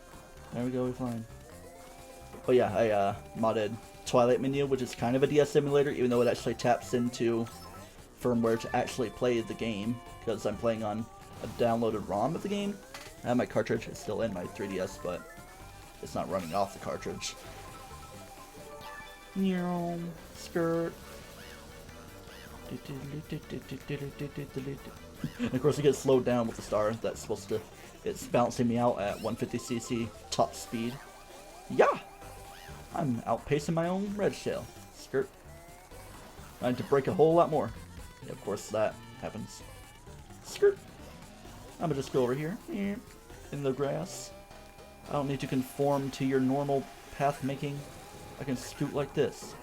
There we go, we're flying. But yeah, I modded Twilight menu, which is kind of a DS simulator, even though it actually taps into firmware to actually play the game, because I'm playing on a downloaded ROM of the game. I have my cartridge, it's still in my 3DS, but it's not running off the cartridge. Skirt. And of course it gets slowed down with the star. That's supposed to, it's bouncing me out at 150cc top speed. Yeah! I'm outpacing my own red shell. Skirt. I need to break a whole lot more. Yeah, of course that happens. Skirt. I'm gonna just go over here. In the grass. I don't need to conform to your normal path making. I can scoot like this.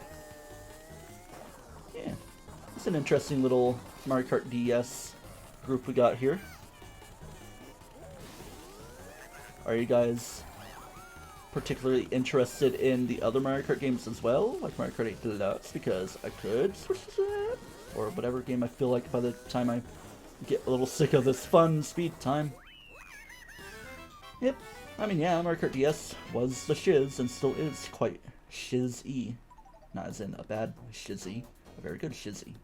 Yeah. It's an interesting little Mario Kart DS group we got here. Are you guys particularly interested in the other Mario Kart games as well? Like Mario Kart 8 Deluxe? Because I could switch to that. Or whatever game I feel like by the time I get a little sick of this fun speed time. Yep. I mean, yeah, Mario Kart DS was the shiz and still is quite shiz-y. Not as in a bad shizzy, a very good shizzy.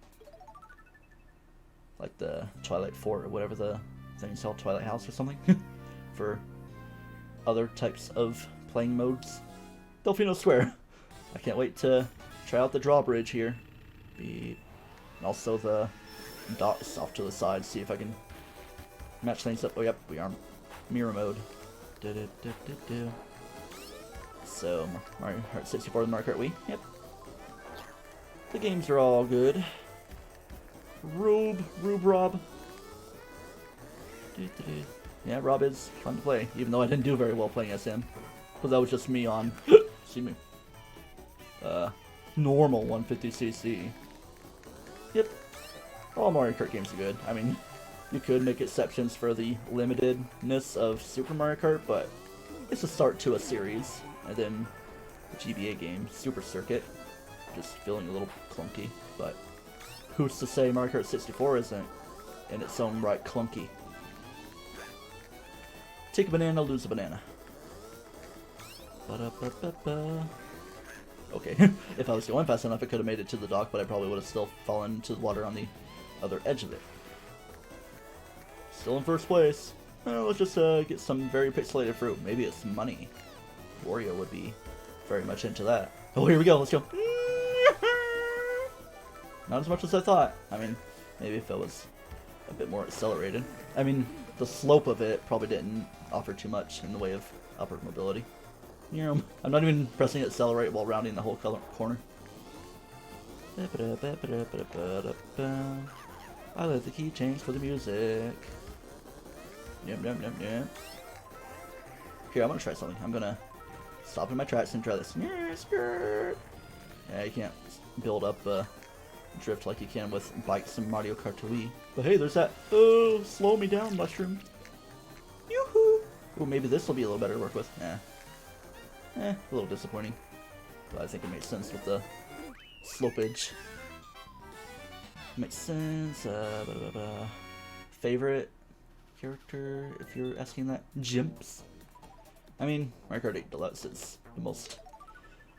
Like the Twilight Fort or whatever the thing's called, Twilight House or something. For other types of playing modes. Delfino Square. I can't wait to try out the drawbridge here. Beep. And also the dots off to the side, see if I can match things up. Oh, yep, we are mirror mode. So, Mario Kart 64 and Mario Kart Wii. Yep. The games are all good. Rube Rob. Yeah, Rob is fun to play, even though I didn't do very well playing as him. Because that was just me on, see me, normal 150cc. Yep. All Mario Kart games are good. I mean, you could make exceptions for the limitedness of Super Mario Kart, but it's a start to a series. And then the GBA game, Super Circuit, just feeling a little clunky, but who's to say Mario Kart 64 isn't in its own right clunky? Take a banana, lose a banana. Ba-da-ba-ba-ba. Okay, if I was going fast enough, I could have made it to the dock, but I probably would have still fallen into the water on the other edge of it. Still in first place. Well, let's just get some very pixelated fruit. Maybe it's money. Wario would be very much into that. Oh, here we go. Let's go. Not as much as I thought. I mean, maybe if it was a bit more accelerated. I mean, the slope of it probably didn't offer too much in the way of upward mobility. I'm not even pressing accelerate while rounding the whole corner. I let the key change for the music. Yep. Here, I'm gonna try something. I'm gonna stop in my tracks and try this. Yeah, you can't build up drift like you can with bikes and Mario Kart Wii. But hey, there's that. Oh, slow me down, mushroom. Yoo-hoo! Ooh, maybe this will be a little better to work with. A little disappointing. But I think it makes sense with the slopage. Makes sense. Favorite character, if you're asking that? Jimps. I mean, Mario Kart 8 Deluxe is the most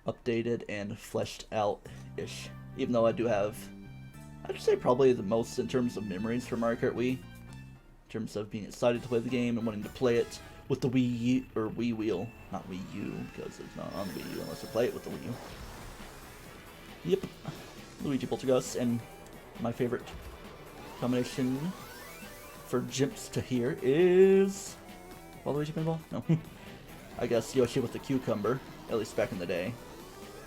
updated and fleshed out-ish. Even though I do have, I'd say probably the most in terms of memories for Mario Kart Wii. in terms of being excited to play the game and wanting to play it with the Wii Wheel, not Wii U, because it's not on the Wii U unless you play it with the Wii U. Yep, Luigi Poltergeist, and my favorite combination for Jimps to hear is Waluigi Pinball? No. I guess Yoshi with the cucumber, at least back in the day.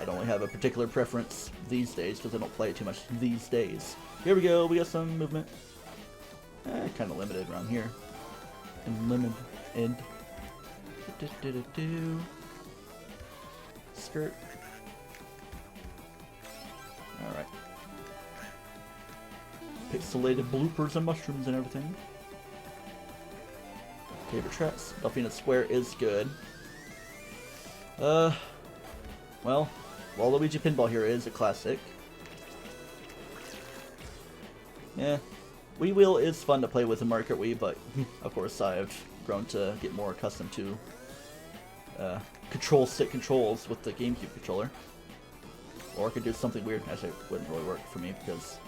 I don't really have a particular preference these days because I don't play it too much these days. Here we go, we got some movement. Kind of limited around here. And limited. Skirt. Alright. Pixelated bloopers and mushrooms and everything. Favorite tracks. Delphina Square is good. Well, Waluigi Pinball here is a classic. Yeah. Wii Wheel is fun to play with in Mario Kart Wii, but of course I've grown to get more accustomed to control stick controls with the GameCube controller. Or I could do something weird. Actually, it wouldn't really work for me because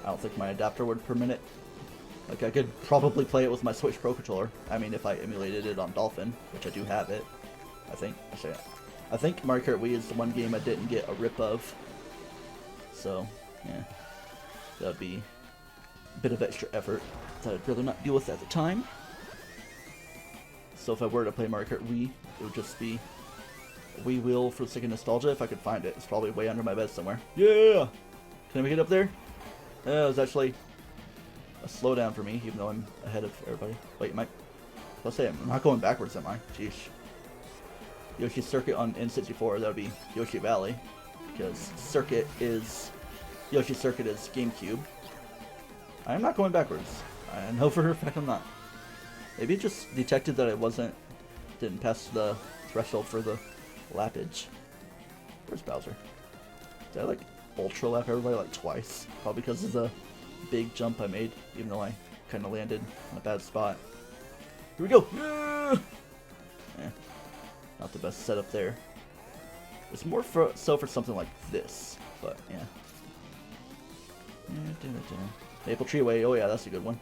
I don't think my adapter would permit it. Like, I could probably play it with my Switch Pro controller. I mean, if I emulated it on Dolphin, which I do have it, I think. Actually, I think Mario Kart Wii is the one game I didn't get a rip of. So, yeah. That would be a bit of extra effort that I'd rather not deal with at the time. So if I were to play Mario Kart Wii, it would just be a Wii Wheel for the sake of nostalgia if I could find it. It's probably way under my bed somewhere. Yeah! Can I make it up there? It was actually a slowdown for me, even though I'm ahead of everybody. Wait, I'll say I'm not going backwards, am I? Jeez. Yoshi Circuit on N64, that would be Yoshi Valley, because Yoshi Circuit is GameCube. I am not going backwards. I know for a fact I'm not. Maybe it just detected that I didn't pass the threshold for the lappage. Where's Bowser? Did I like ultra lap everybody like twice? Probably because of the big jump I made, even though I kind of landed in a bad spot. Here we go! Not the best setup there. It's more so for something like this, but yeah. Maple Tree Way, oh yeah, that's a good one.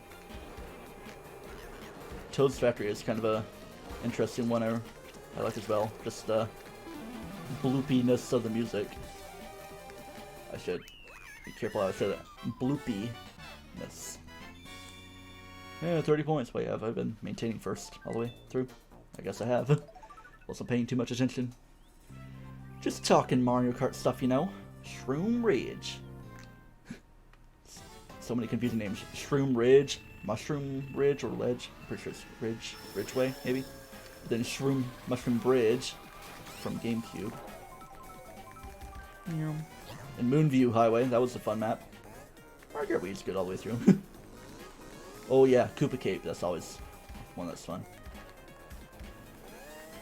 Toad's Factory is kind of a interesting one I like as well. Just the bloopiness of the music. I should be careful how I say that. Bloopiness. Yeah, 30 points. Wait, have I been maintaining first all the way through? I guess I have. Wasn't paying too much attention. Just talking Mario Kart stuff, you know. Shroom Ridge. So many confusing names. Shroom Ridge, Mushroom Ridge, or Ledge. I'm pretty sure it's Ridgeway, maybe. Then Shroom Mushroom Bridge from GameCube. And Moonview Highway, that was a fun map. Mario Kart Wii's good all the way through. Oh yeah, Koopa Cape, that's always one that's fun.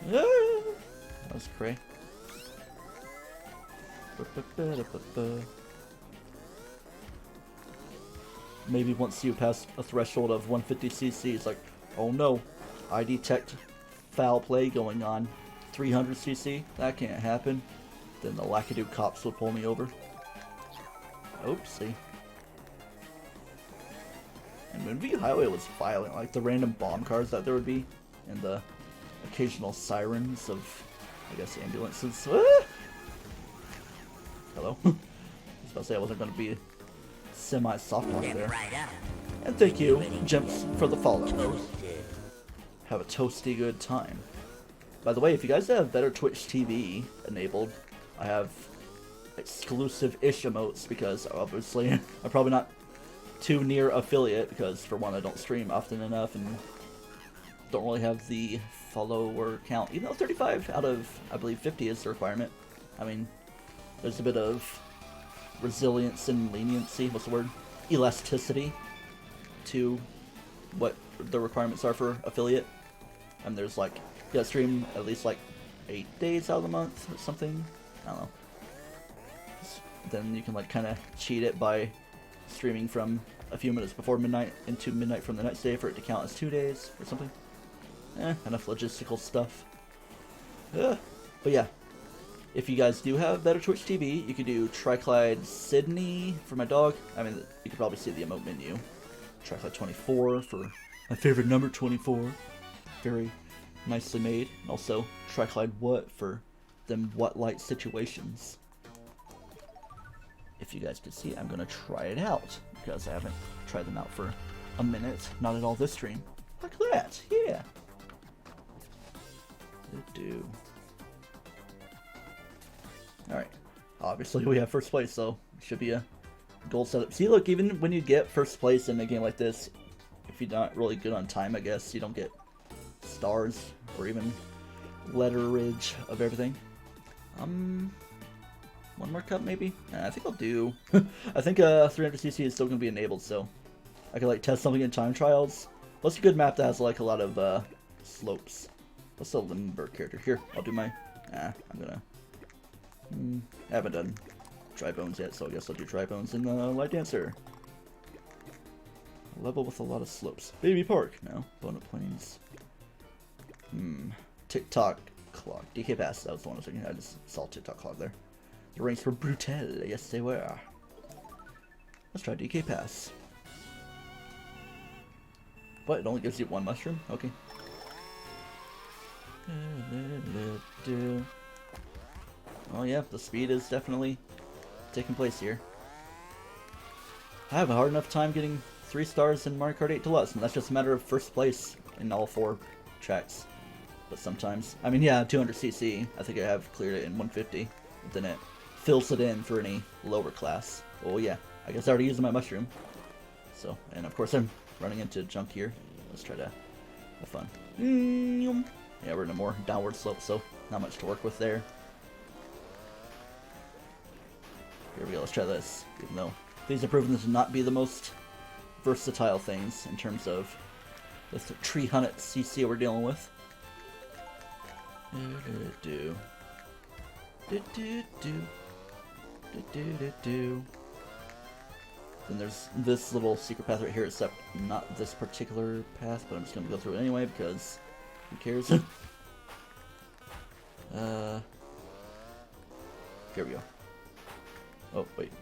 That was cray. Maybe once you pass a threshold of 150cc, it's like, oh no, I detect foul play going on. 300cc, that can't happen. Then the Lackadoo cops would pull me over. Oopsie. And Moonview Highway was violent, like the random bomb cars that there would be, and the occasional sirens of, I guess, ambulances. Ah! Hello? I was about to say I wasn't going to be semi-soft launch there. And thank you, Jimps, for the follow. Have a toasty good time. By the way, if you guys have better Twitch TV enabled, I have exclusive-ish emotes because obviously I'm probably not too near affiliate because for one I don't stream often enough and don't really have the follower count, even though 35 out of I believe 50 is the requirement. I mean, there's a bit of resilience and leniency, what's the word? Elasticity to what the requirements are for affiliate. And there's like, you gotta stream at least like 8 days out of the month or something. I don't know. Then you can like kind of cheat it by streaming from a few minutes before midnight into midnight from the next day for it to count as 2 days or something. Enough logistical stuff. But yeah, if you guys do have better Twitch TV, you could do Triclyde Sydney for my dog. I mean, you could probably see the emote menu. Triclyde 24 for My favorite number, 24. Very nicely made. And also, Triclyde what for them what light situations. If you guys could see, I'm gonna try it out because I haven't tried them out for a minute. Not at all this stream. Look at that, yeah. Do. All right. Obviously, we have first place, so it should be a gold setup. See, look, even when you get first place in a game like this, if you're not really good on time, I guess you don't get stars or even letterage of everything. One more cup maybe? I think I'll do. I think 300cc is still gonna be enabled, so I could like test something in time trials. Plus a good map that has like a lot of slopes. Let's still limber character here. I'll do my. I'm gonna. I haven't done dry bones yet, so I guess I'll do dry bones in the light dancer. A level with a lot of slopes. Baby Park. No. Bonut Plains. TikTok clock. DK Pass. That was the one I was thinking. I just saw TikTok clock there. The ranks were brutal. Yes, they were. Let's try DK Pass. What? It only gives you one mushroom? Okay. Oh yeah, the speed is definitely taking place here. I have a hard enough time getting 3 stars in Mario Kart 8 Deluxe, and that's just a matter of first place in all 4 tracks. But sometimes, I mean, yeah, 200cc, I think I have cleared it in 150, but then it fills it in for any lower class. Oh yeah, I guess I already used my mushroom. So, and of course I'm running into junk here. Let's try to have fun. Yeah, we're in a more downward slope, so not much to work with there. Here we go, let's try this. Even though these are proven to not be the most versatile things in terms of the 300cc we're dealing with. Then there's this little secret path right here, except not this particular path, but I'm just gonna go through it anyway because who cares? Here we go. Oh, wait.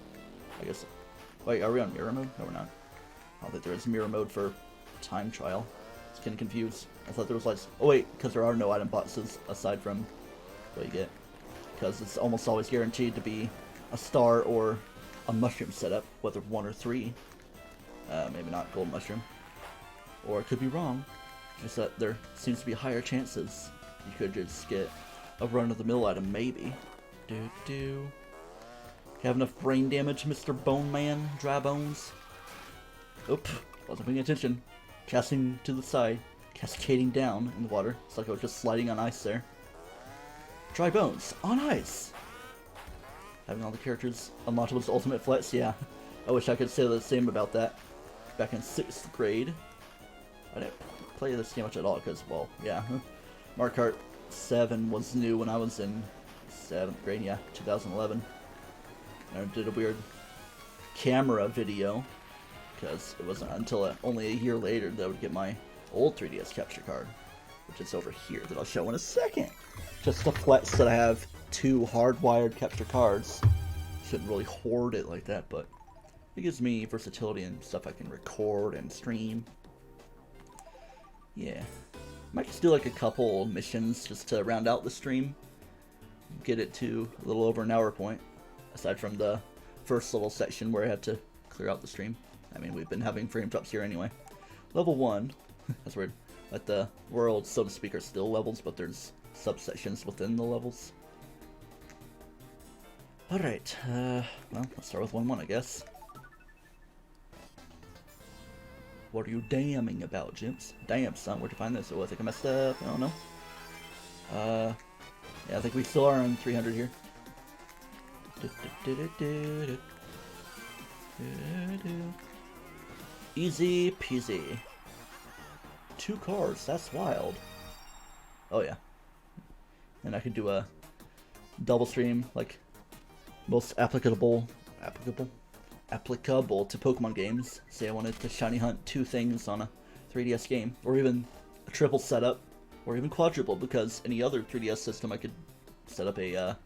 I guess. Wait, are we on mirror mode? No, we're not. I don't think there is mirror mode for time trial. I was getting confused. I thought there was like. Oh, wait, because there are no item boxes aside from what you get. Because it's almost always guaranteed to be a star or a mushroom setup, whether 1 or 3. Maybe not gold mushroom. Or it could be wrong. Just that there seems to be higher chances. You could just get a run-of-the-mill item, maybe. You have enough brain damage, Mr. Bone Man? Dry bones? Oop, wasn't paying attention. Casting to the side, cascading down in the water. It's like I was just sliding on ice there. Dry bones, on ice! Having all the characters unlocked with ultimate flex, yeah. I wish I could say the same about that. Back in 6th grade. I didn't play this game much at all, because, well, yeah. Mario Kart 7 was new when I was in 7th grade, yeah, 2011. I did a weird camera video, because it wasn't until only a year later that I would get my old 3DS capture card, which is over here that I'll show in a second. Just to flex that I have 2 hardwired capture cards. Shouldn't really hoard it like that, but it gives me versatility and stuff I can record and stream. Yeah. Might just do like a couple missions just to round out the stream. Get it to a little over an hour point. Aside from the first little section where I had to clear out the stream. I mean, we've been having frame drops here anyway. Level 1. That's weird. Like the world, so to speak, are still levels, but there's subsections within the levels. Alright, well, let's start with 1-1, I guess. What are you damning about, gents? Damn, son, where'd you find this? Oh, I think I messed up. I don't know. Yeah, I think we still are on 300 here. Easy peasy. 2 cars, that's wild. Oh yeah. And I could do a double stream, like most applicable to Pokemon games. Say I wanted to shiny hunt 2 things on a 3DS game, or even a triple setup, or even quadruple, because any other 3DS system I could set up a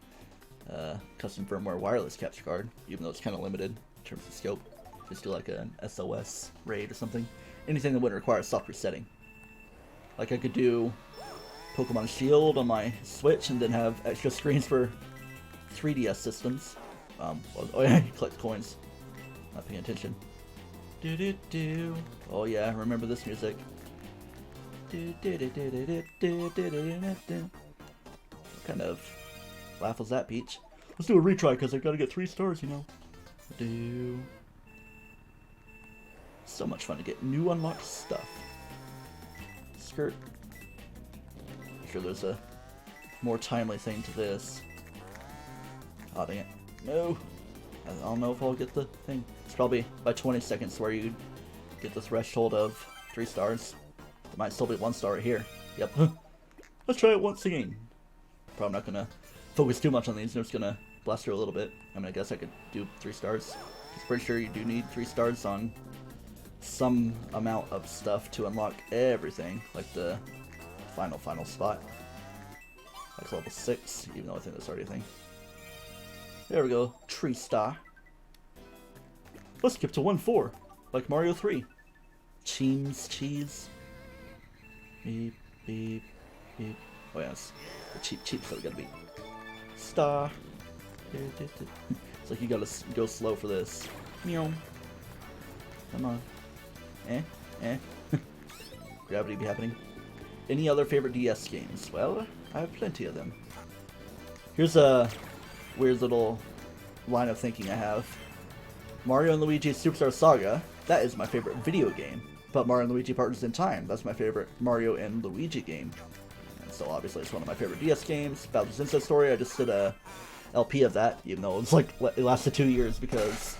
custom firmware wireless capture card, even though it's kind of limited in terms of scope. Just do like an SOS raid or something. Anything that wouldn't require soft resetting. Like I could do Pokemon Shield on my Switch and then have extra screens for 3DS systems. Oh yeah, collect coins. Not paying attention. Do do do. Oh yeah, remember this music. Do do do do do do do do do do. What kind of laugh was that, Peach? Let's do a retry because I gotta get 3 stars, you know. Do. So much fun to get new unlocked stuff. Skirt. I'm sure there's a more timely thing to this. Oh dang it. No! I don't know if I'll get the thing. It's probably by 20 seconds where you get the threshold of 3 stars. There might still be 1 star right here. Yep. Let's try it once again. Probably not gonna focus too much on these. I'm just gonna blast through a little bit. I mean, I guess I could do 3 stars. I'm pretty sure you do need 3 stars on some amount of stuff to unlock everything. Like the final spot. Like level 6, even though I think that's already a thing. There we go. Tree Star. Let's skip to 1-4. Like Mario 3. Cheese. Beep, beep, beep. Oh yes. The cheap, so we gotta beat. Star. It's like you gotta go slow for this. Meow. Come on. Gravity be happening. Any other favorite DS games? Well, I have plenty of them. Here's a weird little line of thinking I have. Mario and Luigi Superstar Saga, that is my favorite video game. But Mario and Luigi Partners in Time, that's my favorite Mario and Luigi game. And so obviously it's one of my favorite DS games. Bowser's Inside Story, I just did a LP of that, even though it's like it lasted 2 years because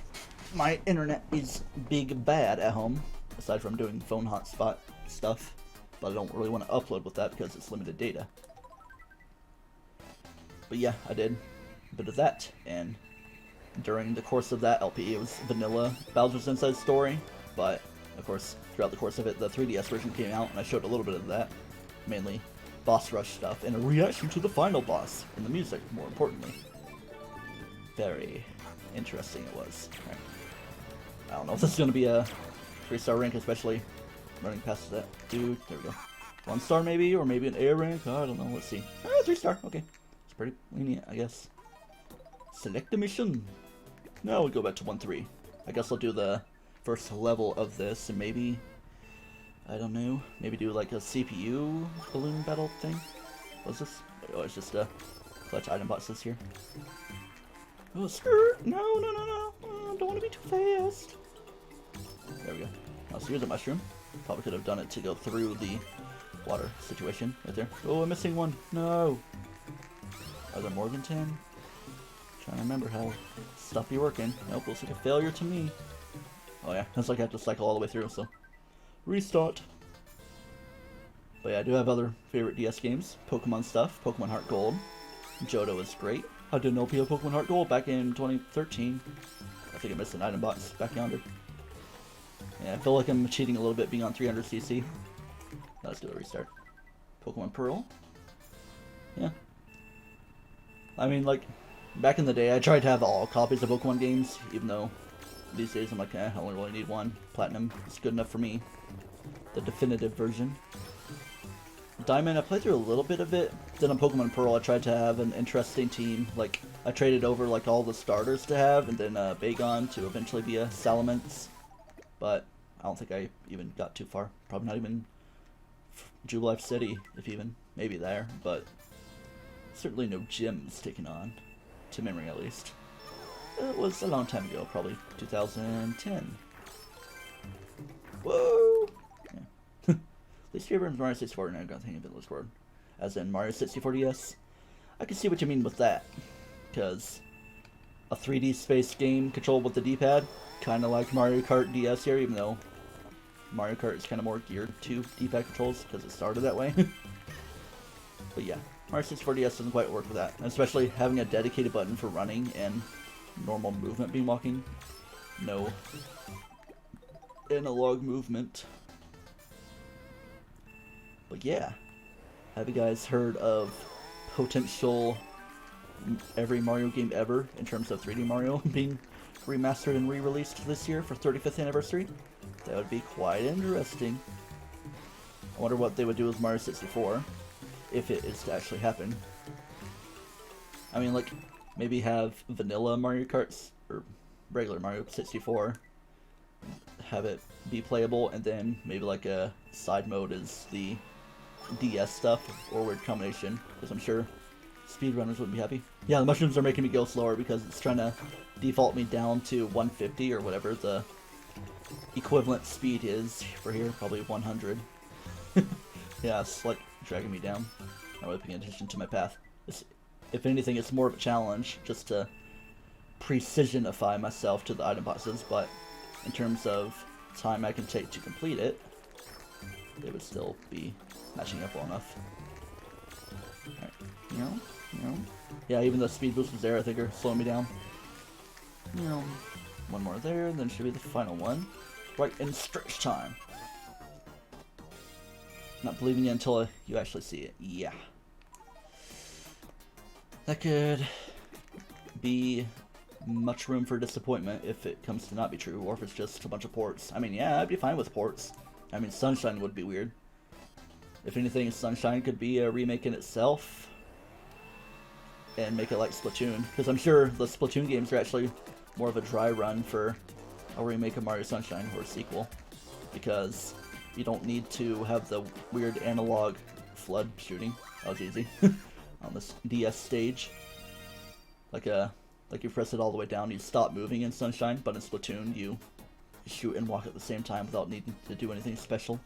my internet is big bad at home, aside from doing phone hotspot stuff. But I don't really want to upload with that because it's limited data. But yeah, I did a bit of that, and during the course of that LP, it was vanilla Bowser's Inside Story, but of course, throughout the course of it, the 3DS version came out, and I showed a little bit of that, mainly boss rush stuff, and a reaction to the final boss, and the music, more importantly. Very interesting it was. Right. I don't know if this is going to be a 3-star rank, especially running past that dude. There we go. 1 star maybe, or maybe an A rank, I don't know, let's see. 3 star, okay. It's pretty lenient, I guess. Select a mission. Now we go back to 1-3. I guess I'll do the first level of this, and maybe, I don't know, maybe do like a CPU balloon battle thing. What's this? Oh, it's just a clutch item boxes here. Oh, skirt! No, don't want to be too fast. There we go. Oh, so here's a mushroom. Probably could have done it to go through the water situation right there. Oh, I'm missing one. No. Are there more than 10? Trying to remember how stuff be working. Nope, looks like a failure to me. Oh yeah, it's like I have to cycle all the way through, so. Restart. But yeah, I do have other favorite DS games. Pokemon stuff. Pokemon Heart Gold. Johto is great. I did an LP of Pokemon Heart Gold back in 2013. I think I missed an item box back yonder. Yeah, I feel like I'm cheating a little bit being on 300cc. Let's do a restart. Pokemon Pearl. Yeah. I mean, like, back in the day, I tried to have all copies of Pokemon games, even though these days I'm like, I only really need 1. Platinum is good enough for me. The definitive version. Diamond, I played through a little bit of it. Then on Pokemon Pearl, I tried to have an interesting team. Like, I traded over, like, all the starters to have, and then Bagon to eventually be a Salamence. But I don't think I even got too far. Probably not even Jubilife City, if even. Maybe there, but certainly no gyms taken on. To memory, at least. It was a long time ago, probably 2010. Whoa! Yeah. Least favorite Mario 64, and I got thinking of it Discord. As in Mario 64 DS. I can see what you mean with that. Because a 3D space game controlled with the D-pad, kind of like Mario Kart DS here, even though Mario Kart is kind of more geared to D-pad controls because it started that way. But yeah, Mario 64 DS doesn't quite work with that, especially having a dedicated button for running and normal movement being walking. No analog movement. But yeah, have you guys heard of potential every Mario game ever in terms of 3D Mario being remastered and re-released this year for 35th anniversary. That would be quite interesting. I wonder what they would do with Mario 64 if it is to actually happen. I mean, like, maybe have vanilla Mario Karts, or regular Mario 64, have it be playable, and then maybe like a side mode is the DS stuff, or weird combination, because I'm sure speedrunners wouldn't be happy. Yeah, the mushrooms are making me go slower because it's trying to default me down to 150 or whatever the equivalent speed is for here, probably 100. Yeah, it's like dragging me down. Not really paying attention to my path. If anything, it's more of a challenge just to precisionify myself to the item boxes, but in terms of time I can take to complete it, it would still be matching up well enough. Alright, yeah, even the speed boost was there, I think, are slowing me down. One more there, and then should be the final one. Right in stretch time. Not believing it until you actually see it. Yeah. That could be much room for disappointment if it comes to not be true, or if it's just a bunch of ports. I mean, yeah, I'd be fine with ports. I mean, Sunshine would be weird. If anything, Sunshine could be a remake in itself and make it like Splatoon, because I'm sure the Splatoon games are actually more of a dry run for a remake of Mario Sunshine or a sequel, because you don't need to have the weird analog flood shooting. That was easy. On this DS stage. Like you press it all the way down, you stop moving in Sunshine, but in Splatoon you shoot and walk at the same time without needing to do anything special.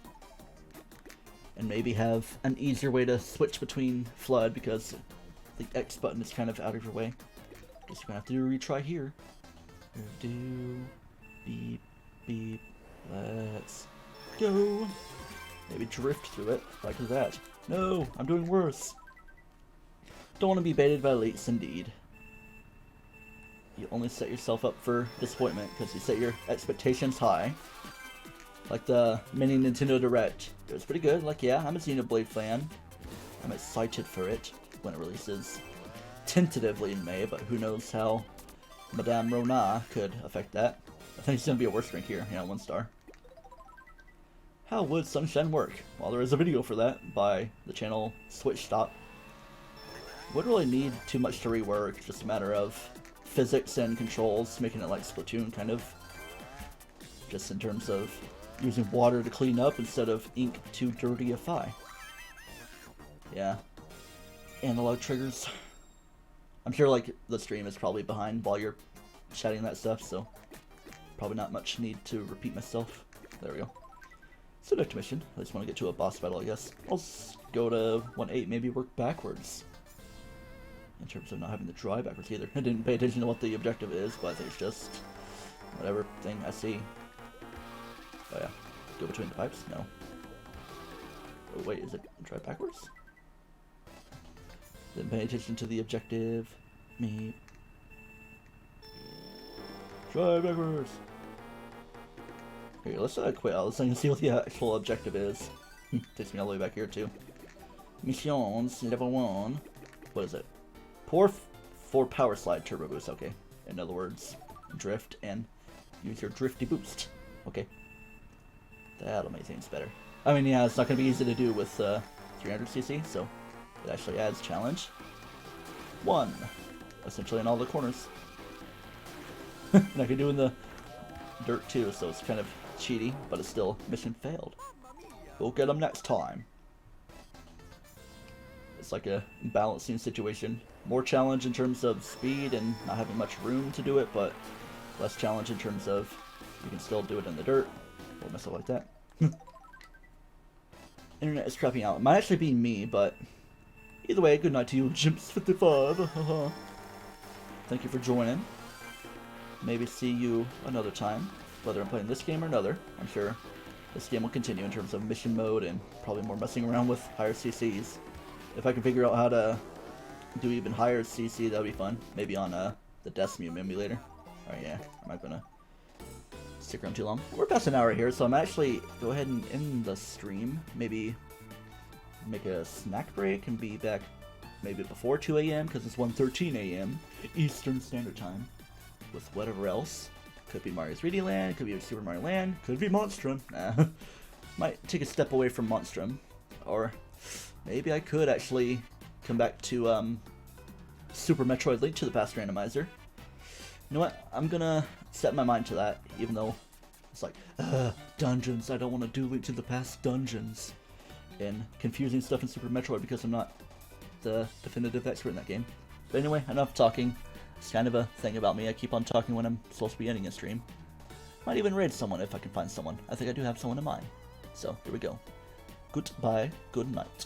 And maybe have an easier way to switch between Flood, because the X button is kind of out of your way. Guess you're gonna have to do a retry here. Do beep beep. Let's go. Maybe drift through it like that. No, I'm doing worse. Don't want to be baited by leaks, indeed. You only set yourself up for disappointment because you set your expectations high. Like the mini Nintendo Direct. It was pretty good. Like, yeah, I'm a Xenoblade fan. I'm excited for it when it releases tentatively in May, but who knows how Madame Rona could affect that. I think it's going to be a worse drink here. Yeah, 1 star. How would Sunshine work? Well, there is a video for that by the channel Switch Stop. Wouldn't really need too much to rework, just a matter of physics and controls, making it like Splatoon, kind of. Just in terms of using water to clean up instead of ink to dirtyify. Yeah. Analog triggers. I'm sure, like, the stream is probably behind while you're chatting that stuff, so probably not much need to repeat myself. There we go. Select mission. I just want to get to a boss battle, I guess. I'll go to 1-8, maybe work backwards. In terms of not having to drive backwards either. I didn't pay attention to what the objective is, but I think it's just whatever thing I see. Oh yeah. Go between the pipes? No. Oh wait, is it drive backwards? Didn't pay attention to the objective. Me. Drive backwards! Here, let's quit out this thing and see what the actual objective is. Takes me all the way back here too. Missions, level 1. What is it? Pour 4 power slide turbo boost, okay. In other words, drift and use your drifty boost. Okay. That'll make things better. I mean, yeah, it's not going to be easy to do with 300cc, so it actually adds challenge. 1. Essentially in all the corners. And I can do in the dirt too, so it's kind of cheaty, but it's still mission failed. We'll get them next time. It's like a balancing situation. More challenge in terms of speed and not having much room to do it, but less challenge in terms of you can still do it in the dirt or mess up like that. Internet is crapping out. It might actually be me, but either way, good night to you, Jimps55. Thank you for joining. Maybe see you another time, whether I'm playing this game or another. I'm sure this game will continue in terms of mission mode and probably more messing around with higher CCs. If I can figure out how to do even higher CC, that would be fun. Maybe on the Decium emulator. Alright, yeah, I'm not gonna stick around too long. We're past an hour here, so I'm actually go ahead and end the stream. Maybe make a snack break and be back maybe before 2 a.m. because it's 1:13 a.m. Eastern Standard Time. with whatever else. Could be Mario's 3D Land, could be Super Mario Land, could be Monstrum. Nah. Might take a step away from Monstrum. Or maybe I could actually come back to Super Metroid Link to the Past randomizer. You know what? I'm gonna set my mind to that, even though it's like, dungeons, I don't want to do Link to the Past dungeons. And confusing stuff in Super Metroid because I'm not the definitive expert in that game. But anyway, enough talking. It's kind of a thing about me. I keep on talking when I'm supposed to be ending a stream. Might even raid someone if I can find someone. I think I do have someone in mind. So, here we go. Goodbye, good night.